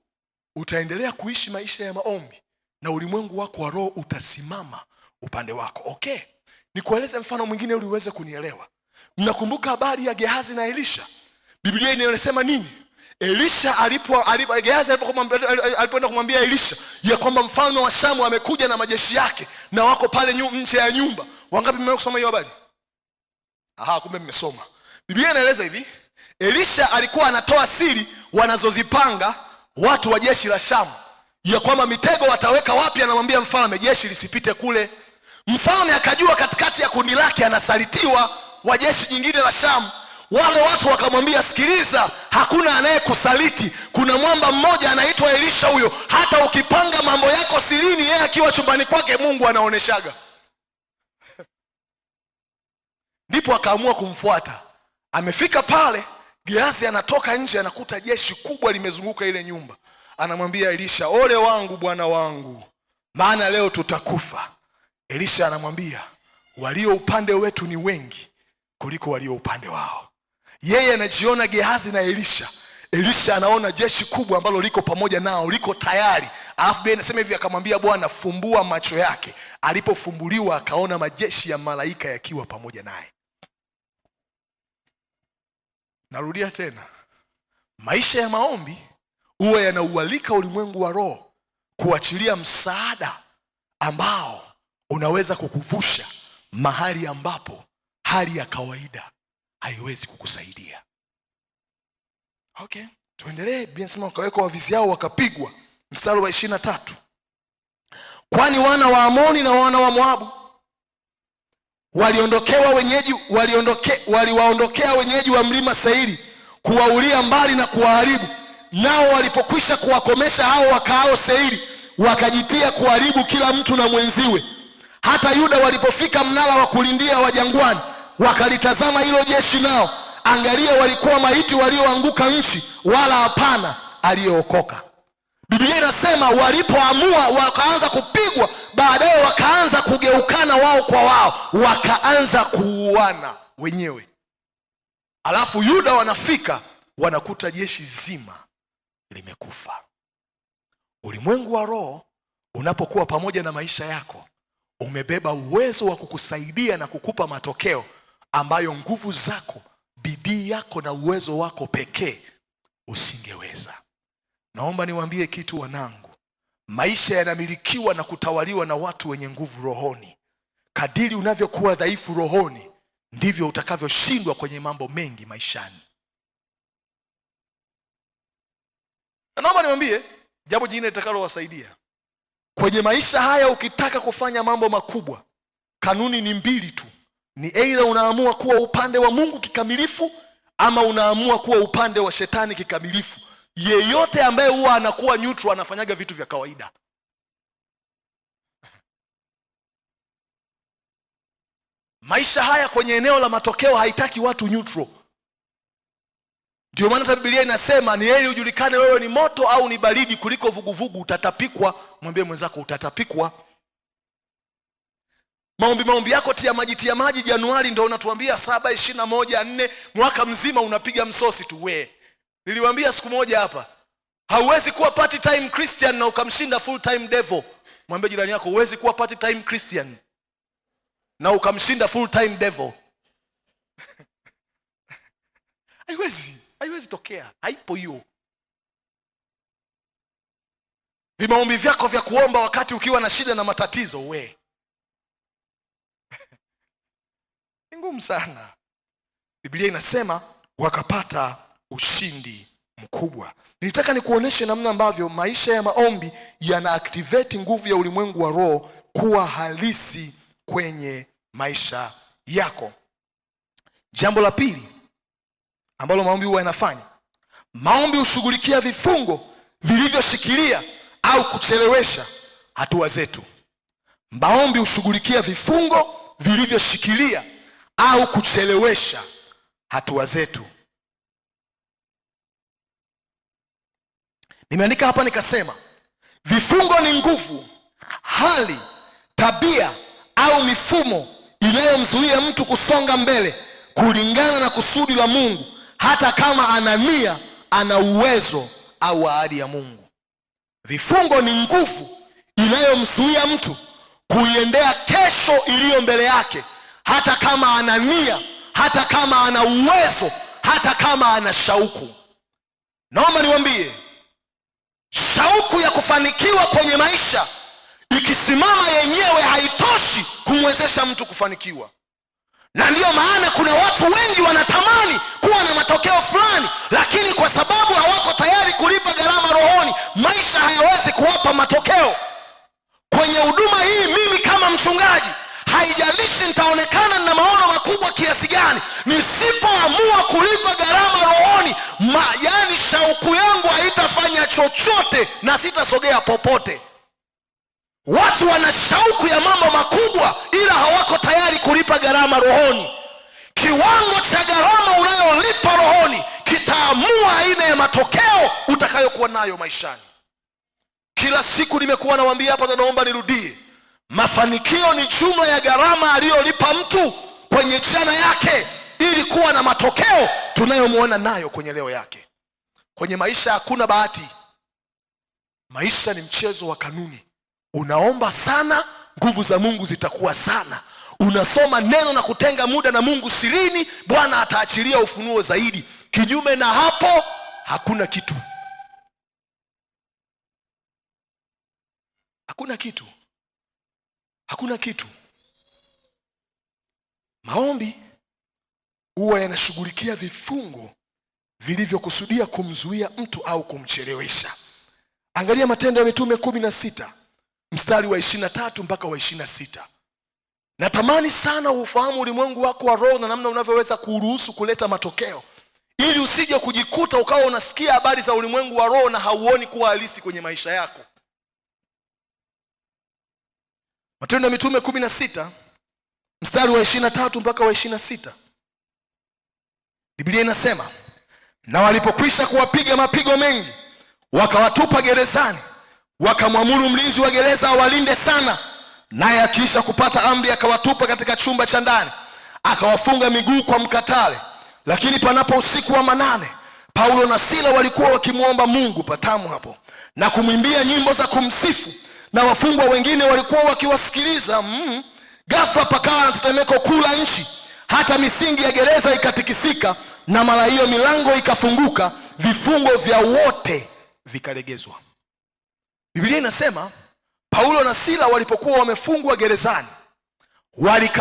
utaendelea kuishi maisha ya maombi na ulimwengu wako wa roho utasimama upande wako. Okay, nikueleze mfano mwingine ili uweze kunielewa. Mnakumbuka habari ya Gehazi na Elisha? Biblia inasema nini? Gehazi alipoenda kumwambia Elisha ya kwamba mfalme wa Shamu amekuja na majeshi yake na wako pale nje ya nyumba. Wangapi mmeweza kusoma hiyo habari? Kumbe mmesoma. Biblia inaeleza hivi, Elisha alikuwa anatoa siri wanazozipanga watu wa jeshi la Shamu, ya kwamba mitego wataweka wapi. Anamwambia mfalme jeshi lisipite kule. Mfalme akajua katikati ya kundi lake anasalitiwa wa jeshi jingine la Shamu. Wale watu wakamwambia, sikiliza, hakuna anayekusaliti, kuna mwamba mmoja anaitwa Elisha, huyo hata ukipanga mambo yako sirini, yeye akiwa chumbani kwake Mungu anaoneshaga. Ndipo akaamua kumfuata. Amefika pale, Gehazi anatoka nje, anakuta jeshi kubwa limezunguka ile nyumba. Anamwambia Elisha, ole wangu bwana wangu, maana leo tutakufa. Elisha anamwambia, walio upande wetu ni wengi kuliko walio upande wao. Yeye anajiona Gehazi na Elisha. Elisha anaona jeshi kubwa ambalo liko pamoja nao, liko tayari. Alafu Biblia inasema hivi, akamwambia Bwana, fumbua macho yake. Alipofumbuliwa akaona majeshi ya malaika yakiwa pamoja naye. Narudia tena, maisha ya maombi huwa yanaualika ulimwengu wa roho kuachilia msaada ambao unaweza kukuvusha mahali ambapo hali ya kawaida haiwezi kukusaidia. Okay, tuendelee. Biblia inasema wakawekwa wavizi hao wakapigwa. Mstari wa 23. Kwani wana wa Amoni na wana wa Moabu waliwaondokea wenyeji wa mlima Seiri kuwaulia mbali na kuwaharibu. Nao walipokwisha kuwakomesha hao wakaao Seiri, wakajitia kuharibu kila mtu na mwenziwe. Hata Yuda walipofika mnara wa kulindia wa jangwani, wakalitazama hilo jeshi, nao angalia, walikuwa maiti walioanguka nchi, wala hapana aliyeokoka. Biblia inasema walipoamua wakaanza kupigwa, baadaye wakaanza kugeukana wao kwa wao, wakaanza kuuana wenyewe. Alafu Yuda wanafika, wanakuta jeshi zima limekufa. Ulimwengu wa roho unapokuwa pamoja na maisha yako, umebeba uwezo wa kukusaidia na kukupa matokeo ambayo nguvu zako, bidii yako na uwezo wako pekee usingeweza. Naomba niwaambie kitu wanangu, maisha yanamilikiwa na kutawaliwa na watu wenye nguvu rohoni. Kadiri unavyokuwa dhaifu rohoni, ndivyo utakavyoshindwa kwenye mambo mengi maishani. Na naomba niwaambie jambo jingine litakalowasaidia kwenye maisha haya. Ukitaka kufanya mambo makubwa, kanuni ni mbili tu. Ni aidha unaamua kuwa upande wa Mungu kikamilifu, ama unaamua kuwa upande wa shetani kikamilifu. Yeyote ambaye huwa anakuwa neutral anafanyaga vitu vya kawaida. Maisha haya kwenye eneo la matokeo haitaki watu neutral. Ndio maana Biblia inasema ni heri ujulikane wewe ni moto au ni baridi kuliko vuguvugu. Utatapikwa. Mwambie mwenzako utatapikwa. Maombi yako tia maji. Januari ndio unatuambia 7/21/4, mwaka mzima unapiga msosi tu. Niliwaambia siku moja hapa, hauwezi kuwa part time Christian na ukamshinda full time devil. Mwambie jirani yako, huwezi kuwa part time Christian na ukamshinda full time devil. Haiwezi tokea. Haipo hiyo. Vimaombi vyako vya kuomba wakati ukiwa na shida na matatizo, ni ngumu sana. Biblia inasema wakapata ushindi mkubwa. Nilitaka nikuoneshe namna ambavyo maisha ya maombi yana activate nguvu ya ulimwengu wa roho kuwa halisi kwenye maisha yako. Jambo la pili ambalo maombi huwa yanafanya, maombi hushughulikia vifungo vilivyoshikilia au kuchelewesha hatua zetu. Maombi hushughulikia vifungo vilivyoshikilia au kuchelewesha hatua zetu. Nimeandika hapa nikasema, vifungo ni nguvu, hali, tabia au mifumo inayomzuia mtu kusonga mbele kulingana na kusudi la Mungu, hata kama ana nia, ana uwezo au ahadi ya Mungu. Vifungo ni nguvu inayomzuia mtu kuiendea kesho iliyo mbele yake, hata kama ana nia, hata kama ana uwezo, hata kama ana shauku. Naomba niwaambie, shauku ya kufanikiwa kwenye maisha ikisimama yenyewe haitoshi kumwezesha mtu kufanikiwa. Na ndiyo maana kuna watu wengi wanatamani kuwa na matokeo fulani, lakini kwa sababu hawako tayari kulipa gharama rohoni, maisha hayawezi kuwapa matokeo. Kwenye huduma hii, mimi kama mchungaji, haijalishi nitaonekana na maono makubwa kiasi gani, nisipoamua kulipa gharama rohoni, yani shauku yangu haitafanya chochote na sitasogea popote. Watu wana shauku ya mambo makubwa, ila hawako tayari kulipa gharama rohoni. Kiwango cha gharama unayolipa rohoni kitaamua aina ya matokeo utakayokuwa nayo maishani. Kila siku nimekuwa nawaambia hapa na naomba nirudie, mafanikio ni jumla ya gharama aliyolipa mtu kwenye jana yake ili kuwa na matokeo tunayomuona nayo kwenye leo yake. Kwenye maisha hakuna bahati. Maisha ni mchezo wa kanuni. Unaomba sana, nguvu za Mungu zitakuwa sana. Unasoma neno na kutenga muda na Mungu sirini, Bwana ataachilia ufunuo zaidi. Kinyume na hapo, hakuna kitu. Hakuna kitu. Hakuna kitu. Maombi huwa yanashughulikia vifungo vilivyokusudia kumzuia mtu au kumchelewesha. Angalia Matendo ya Mitume 16 mstari wa 23 mpaka wa 26. Natamani sana ufahamu ulimwengu wako wa roho na namna unavyoweza kuruhusu kuleta matokeo, ili usije kujikuta ukawa unasikia habari za ulimwengu wa roho na hauoni kuwa halisi kwenye maisha yako. Matendo ya Mitume 16 mstari wa 23 mpaka wa 26. Biblia inasema, na walipokwisha kuwapiga mapigo mengi, wakawatupa gerezani, wakamwamuru mlinzi wa gereza awalinde sana. Naye akiisha kupata amri akawatupa katika chumba cha ndani, akawafunga miguu kwa mkatale. Lakini panapo usiku wa manane, Paulo na Sila walikuwa wakimwomba Mungu patamu hapo na kumwimbia nyimbo za kumsifu, na wafungwa wengine walikuwa wakiwasikiliza. Ghafla pakawa na tetemeko kuu la nchi, hata misingi ya gereza ikatikisika, na mara hiyo milango ikafunguka, vifungo vya wote vikalegezwa. Biblia inasema Paulo na Sila walipokuwa wamefungwa gerezani,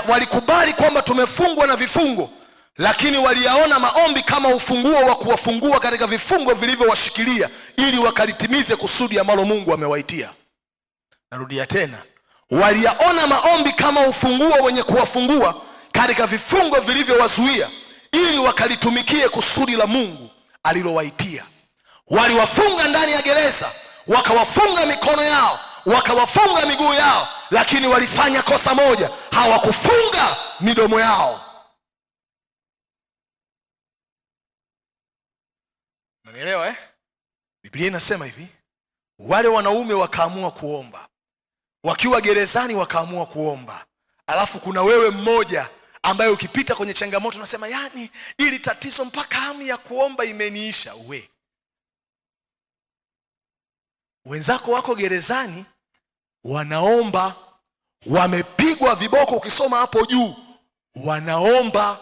walikubali kwamba tumefungwa na vifungo, lakini waliyaona maombi kama ufunguo wa kuwafungua katika vifungo vilivyowashikilia, ili wakalitimize kusudi ambalo Mungu amewaitia. Narudia tena, waliyaona maombi kama ufunguo wenye kuwafungua katika vifungo vilivyowazuia, ili wakalitumikie kusudi la Mungu alilowaitia. Waliwafunga ndani ya gereza, wakawafunga mikono yao, wakawafunga miguu yao, lakini walifanya kosa moja, hawakufunga midomo yao. Unanielewa? Biblia inasema hivi, wale wanaume wakaamua kuomba, wakiwa gerezani wakaamua kuomba. Alafu kuna wewe mmoja ambaye ukipita kwenye changamoto unasema, yani ili tatizo mpaka hamu ya kuomba imeniisha. Wenzako wako gerezani wanaomba, wamepigwa viboko, ukisoma hapo juu wanaomba.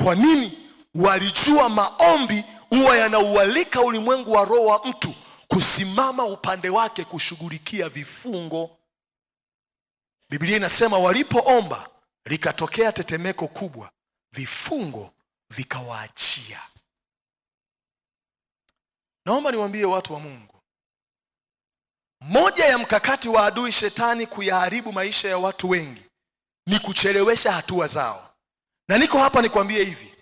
Kwa nini? Walijua maombi huwa yanaualika ulimwengu wa roho wa mtu kusimama upande wake kushughulikia vifungo. Biblia inasema walipoomba likatokea tetemeko kubwa, vifungo vikawaachia. Naomba niwaambie watu wa Mungu, moja ya mkakati wa adui shetani kuyaharibu maisha ya watu wengi ni kuchelewesha hatua zao. Na niko hapa nikwambie hivi,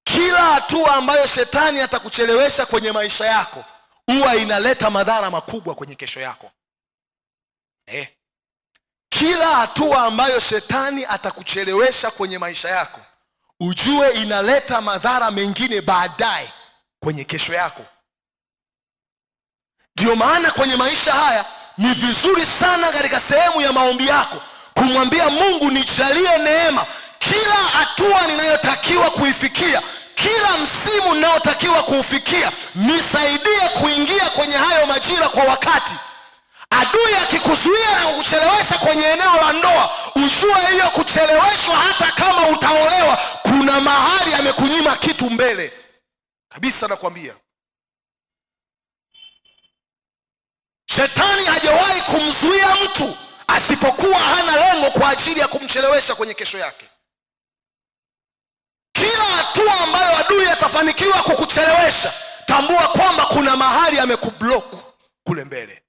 kila hatua ambayo shetani atakuchelewesha kwenye maisha yako huwa inaleta madhara makubwa kwenye kesho yako. Kila hatua ambayo shetani atakuchelewesha kwenye maisha yako ujue inaleta madhara mengine baadaye kwenye kesho yako. Ndio maana kwenye maisha haya ni vizuri sana katika sehemu ya maombi yako kumwambia Mungu, nijalie neema kila hatua ninayotakiwa kuifikia, kila msimu ninayotakiwa kuufikia, nisaidie kuingia kwenye hayo majira kwa wakati. Adui akikuzuia na kukuchelewesha kwenye eneo la ndoa, ujue hiyo kucheleweshwa, hata kama utaolewa, kuna mahali amekunyima kitu mbele kabisa. Nakwambia Shetani hajawahi kumzuia mtu asipokuwa hana lengo kwa ajili ya kumchelewesha kwenye kesho yake. Kila hatua ambayo adui atafanikiwa kukuchelewesha, tambua kwamba kuna mahali amekublock kule mbele.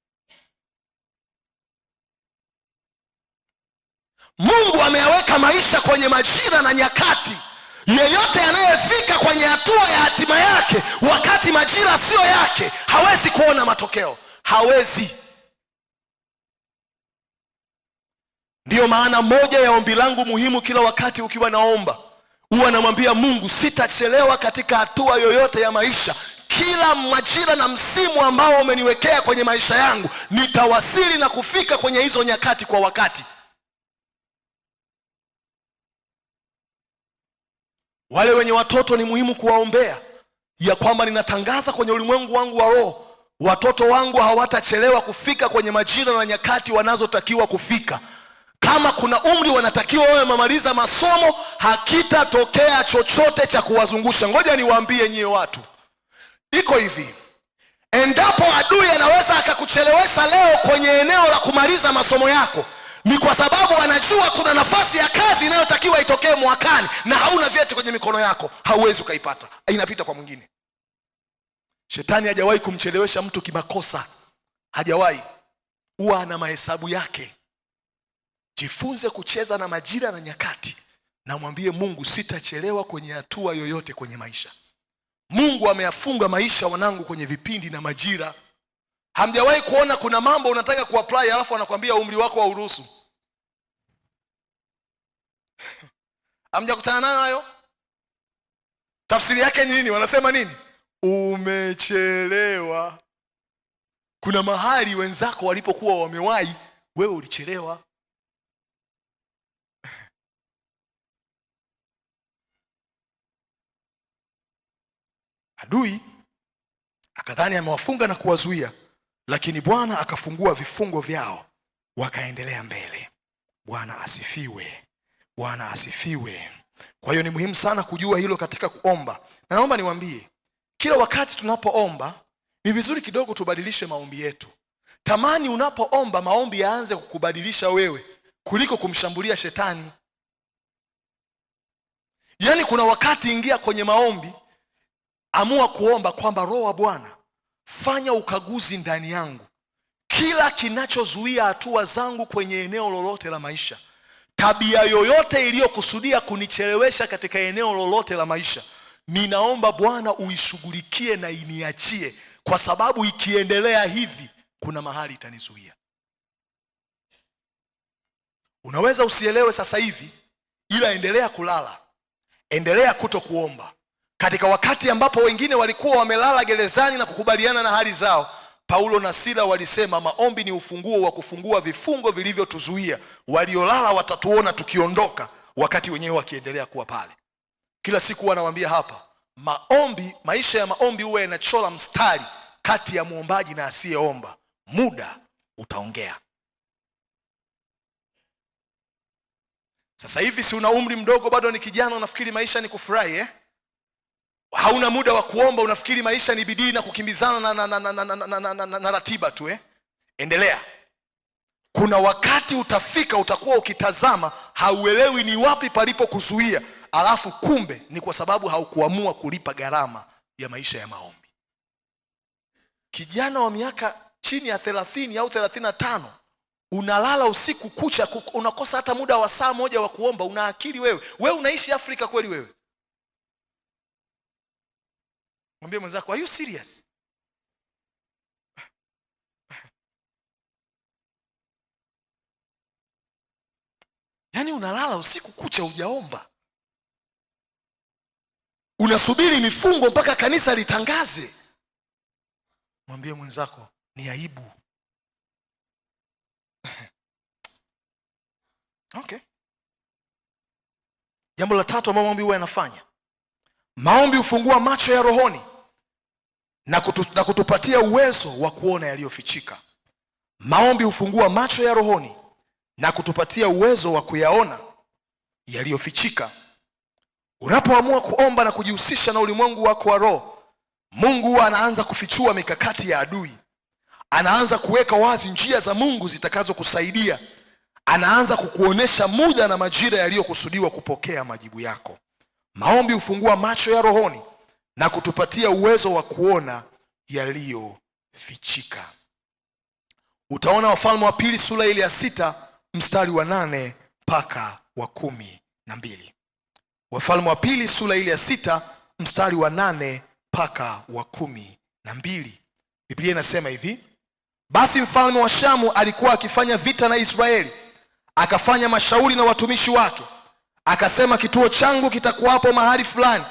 Mungu ameyaweka maisha kwenye majira na nyakati. Yeyote anayefika kwenye hatua ya hatima yake wakati majira sio yake, hawezi kuona matokeo. Hawezi. Ndiyo maana moja ya ombi langu muhimu kila wakati ukiwa naomba, huwa namwambia Mungu, sitachelewa katika hatua yoyote ya maisha. Kila majira na msimu ambao umeniwekea kwenye maisha yangu, nitawasili na kufika kwenye hizo nyakati kwa wakati. Wale wenye watoto ni muhimu kuwaombea, ya kwamba ninatangaza kwenye ulimwengu wangu wa roho, watoto wangu hawatachelewa kufika kwenye majira na nyakati wanazotakiwa kufika. Kama kuna umri wanatakiwa wawe wamemaliza masomo, hakitatokea chochote cha kuwazungusha. Ngoja niwaambie nyie watu, iko hivi: endapo adui anaweza akakuchelewesha leo kwenye eneo la kumaliza masomo yako, ni kwa sababu anajua kuna nafasi ya kazi inayotakiwa itokee mwakani na hauna vyeti kwenye mikono yako, hauwezi ukaipata, inapita kwa mwingine. Shetani hajawahi kumchelewesha mtu kimakosa, hajawahi. Huwa ana mahesabu yake. Jifunze kucheza na majira na nyakati, na mwambie Mungu, sitachelewa kwenye hatua yoyote kwenye maisha. Mungu ameyafunga maisha wanangu kwenye vipindi na majira. Hamjawahi kuona kuna mambo unataka kuapply alafu anakuambia umri wako hauruhusu? Hamjakutana nayo? Tafsiri yake nini? Wanasema nini? Umechelewa. Kuna mahali wenzako walipokuwa wamewahi, wewe ulichelewa. Adui akadhani amewafunga na kuwazuia, lakini Bwana akafungua vifungo vyao, wakaendelea mbele. Bwana asifiwe. Bwana asifiwe. Kwa hiyo ni muhimu sana kujua hilo katika kuomba. Na naomba niwaambie, kila wakati tunapoomba ni vizuri kidogo tubadilishe maombi yetu. Tamani unapoomba maombi yaanze kukubadilisha wewe kuliko kumshambulia shetani. Yaani kuna wakati ingia kwenye maombi, amua kuomba kwamba Roho wa Bwana, fanya ukaguzi ndani yangu. Kila kinachozuia hatua zangu kwenye eneo lolote la maisha, tabia yoyote iliyokusudia kunichelewesha katika eneo lolote la maisha, ninaomba Bwana uishughulikie na iniachie, kwa sababu ikiendelea hivi kuna mahali itanizuia. Unaweza usielewe sasa hivi, ila endelea kulala, endelea kutokuomba. Katika wakati ambapo wengine walikuwa wamelala gerezani na kukubaliana na hali zao, Paulo na Sila walisema maombi ni ufunguo wa kufungua vifungo vilivyotuzuia. Waliolala watatuona tukiondoka, wakati wenyewe wakiendelea kuwa pale. Kila siku wanawaambia hapa, maombi, maisha ya maombi huwa yanachora mstari kati ya muombaji na asiyeomba. Muda utaongea. Sasa hivi si una umri mdogo, bado ni kijana, unafikiri maisha ni kufurahi Hauna muda wa kuomba, unafikiri maisha ni bidii na kukimbizana na ratiba tu Endelea. Kuna wakati utafika utakuwa ukitazama, hauelewi ni wapi palipo kuzuia, alafu kumbe ni kwa sababu haukuamua kulipa gharama ya maisha ya maombi. Kijana wa miaka chini ya 30 au 35, unalala usiku kucha, unakosa hata muda wa saa moja wa kuomba. Una akili wewe? Wewe unaishi Afrika kweli wewe? Mwambie mwenzako, are you serious? Yaani unalala usiku kucha hujaomba. unasubiri mifungo mpaka kanisa litangaze. Mwambie mwenzako ni aibu. Okay. Jambo la tatu ambalo maombi huwa yanafanya, maombi hufungua macho ya rohoni na kutupatia uwezo wa kuona yaliyofichika. Maombi hufungua macho ya rohoni na kutupatia uwezo wa kuyaona yaliyofichika. Unapoamua kuomba na kujihusisha na ulimwengu wako wa roho, Mungu huwa anaanza kufichua mikakati ya adui. Anaanza kuweka wazi njia za Mungu zitakazokusaidia. Anaanza kukuonesha muda na majira yaliyokusudiwa kupokea majibu yako. Maombi hufungua macho ya rohoni na kutupatia uwezo wa kuona yaliyofichika. Utaona Wafalme wa Pili sura ile ya 6 mstari wa 8 mpaka wa 12. Wafalme wa Pili sura ile ya 6 mstari wa 8 mpaka wa 12. Biblia inasema hivi: basi mfalme wa Shamu alikuwa akifanya vita na Israeli, akafanya mashauri na watumishi wake, akasema, kituo changu kitakuwapo mahali fulani.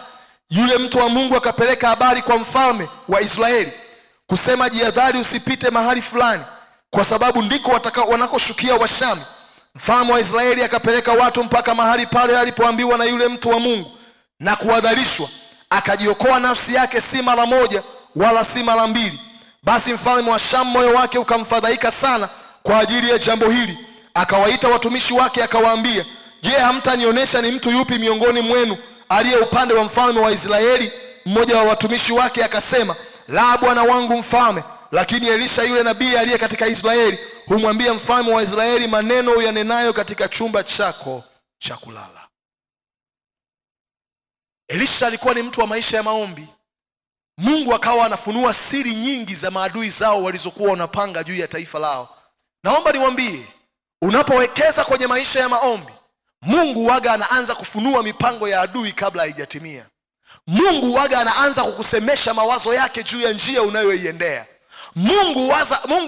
Yule mtu wa Mungu akapeleka habari kwa mfalme wa Israeli kusema, jihadhari usipite mahali fulani, kwa sababu ndiko wanakoshukia Washamu. Mfalme wa Israeli akapeleka watu mpaka mahali pale alipoambiwa na yule mtu wa Mungu, na kuadharishwa. Akajiokoa nafsi yake, si mara moja wala si mara mbili. Basi mfalme wa Shamu moyo wake ukamfadhaika sana kwa ajili ya jambo hili. Akawaita watumishi wake akawaambia, je, hamtanionyesha ni mtu yupi miongoni mwenu aliye upande wa mfalme wa Israeli? Mmoja wa watumishi wake akasema, la, bwana wangu mfalme. Lakini Elisha yule nabii aliye katika Israeli humwambia mfalme wa Israeli maneno uyanenayo katika chumba chako cha kulala. Elisha alikuwa ni mtu wa maisha ya maombi. Mungu akawa anafunua siri nyingi za maadui zao walizokuwa wanapanga juu ya taifa lao. Naomba niwaambie, unapowekeza kwenye maisha ya maombi, Mungu waga anaanza kufunua mipango ya adui kabla haijatimia. Mungu waga anaanza kukusemesha mawazo yake juu ya njia unayoiendea. Mungu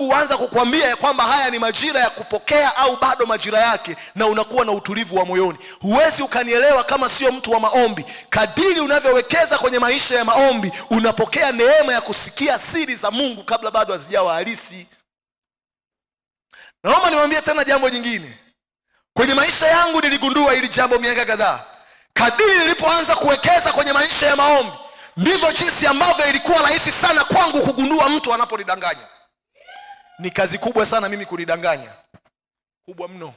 huanza kukwambia kwamba haya ni majira ya kupokea au bado majira yake, na unakuwa na utulivu wa moyoni. Huwezi ukanielewa kama sio mtu wa maombi. Kadiri unavyowekeza kwenye maisha ya maombi, unapokea neema ya kusikia siri za Mungu kabla bado hazijawa halisi. Naomba niwaambie tena jambo jingine. Kwenye maisha yangu niligundua hili jambo miaka kadhaa. Kadiri nilipoanza kuwekeza kwenye maisha ya maombi, ndivyo jinsi ambavyo ilikuwa rahisi sana kwangu kugundua mtu anaponidanganya. Ni kazi kubwa sana mimi kunidanganya. Kubwa mno.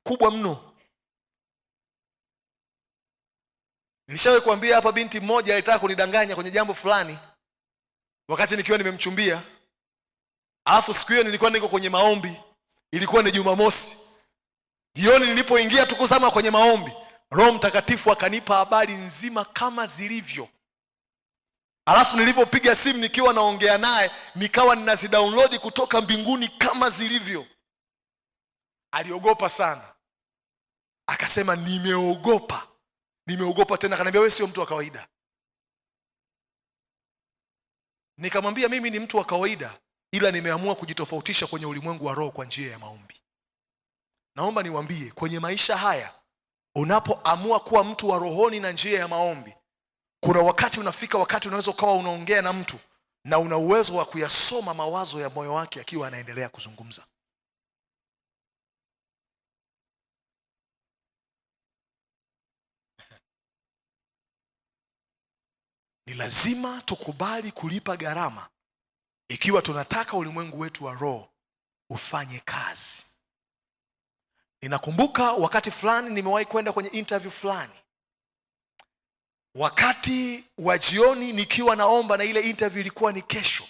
Kubwa mno. Nilishawahi kuambia hapa, binti mmoja alitaka kunidanganya kwenye jambo fulani wakati nikiwa nimemchumbia. Alafu siku hiyo nilikuwa niko kwenye maombi. Ilikuwa ni Jumamosi. Jioni nilipoingia tu kuzama kwenye maombi, Roho Mtakatifu akanipa habari nzima kama zilivyo. Alafu nilipopiga simu nikiwa naongea naye, nikawa ninazidownload kutoka mbinguni kama zilivyo. Aliogopa sana. Akasema nimeogopa. Nimeogopa tena. Akaniambia, wewe sio mtu wa kawaida. Nikamwambia, mimi ni mtu wa kawaida, ila nimeamua kujitofautisha kwenye ulimwengu wa roho kwa njia ya maombi. Naomba niwaambie, kwenye maisha haya, unapoamua kuwa mtu wa rohoni na njia ya maombi, kuna wakati unafika, wakati unaweza ukawa unaongea na mtu na una uwezo wa kuyasoma mawazo ya moyo wake akiwa anaendelea kuzungumza. Ni lazima tukubali kulipa gharama ikiwa tunataka ulimwengu wetu wa roho ufanye kazi. Ninakumbuka wakati fulani nimewahi kwenda kwenye interview fulani. Wakati wa jioni nikiwa naomba, na ile interview ilikuwa ni kesho.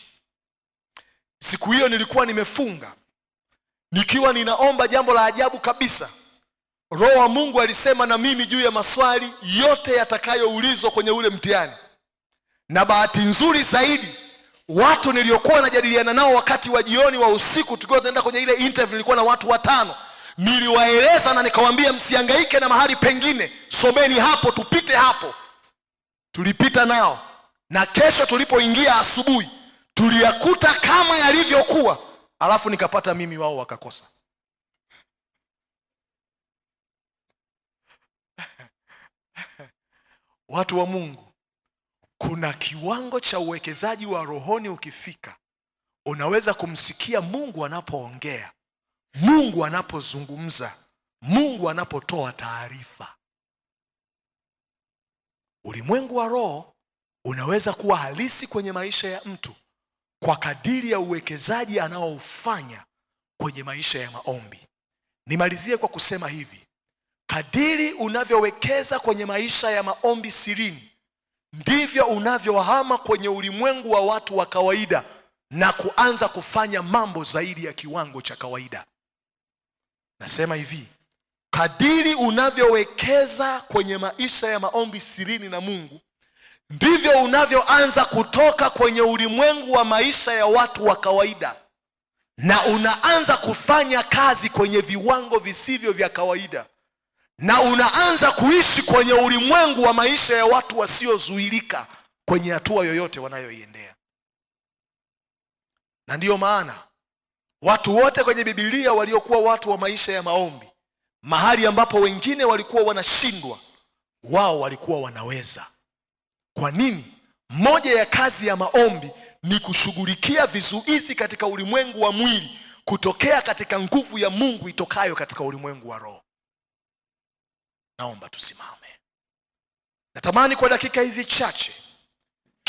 Siku hiyo nilikuwa nimefunga. Nikiwa ninaomba, jambo la ajabu kabisa, Roho wa Mungu alisema na mimi juu ya maswali yote yatakayoulizwa kwenye ule mtihani. Na bahati nzuri zaidi, watu niliokuwa najadiliana nao wakati wa jioni wa usiku tukiwa tunaenda kwenye ile interview, nilikuwa na watu 5. Niliwaeleza na nikawaambia, msihangaike na mahali pengine, someni hapo, tupite hapo. Tulipita nao, na kesho tulipoingia asubuhi tuliyakuta kama yalivyokuwa. Alafu nikapata mimi, wao wakakosa. Watu wa Mungu, kuna kiwango cha uwekezaji wa rohoni ukifika, unaweza kumsikia Mungu anapoongea, Mungu anapozungumza, Mungu anapotoa taarifa. Ulimwengu wa roho unaweza kuwa halisi kwenye maisha ya mtu kwa kadiri ya uwekezaji anaoufanya kwenye maisha ya maombi. Nimalizie kwa kusema hivi: kadiri unavyowekeza kwenye maisha ya maombi sirini, ndivyo unavyohama kwenye ulimwengu wa watu wa kawaida na kuanza kufanya mambo zaidi ya kiwango cha kawaida. Nasema hivi, kadiri unavyowekeza kwenye maisha ya maombi sirini na Mungu, ndivyo unavyoanza kutoka kwenye ulimwengu wa maisha ya watu wa kawaida na unaanza kufanya kazi kwenye viwango visivyo vya kawaida, na unaanza kuishi kwenye ulimwengu wa maisha ya watu wasiozuilika kwenye hatua yoyote wanayoiendea. Na ndiyo maana watu wote kwenye Biblia waliokuwa watu wa maisha ya maombi, mahali ambapo wengine walikuwa wanashindwa, wao walikuwa wanaweza. Kwa nini? Moja ya kazi ya maombi ni kushughulikia vizuizi katika ulimwengu wa mwili kutokea katika nguvu ya Mungu itokayo katika ulimwengu wa roho. Naomba tusimame. Natamani kwa dakika hizi chache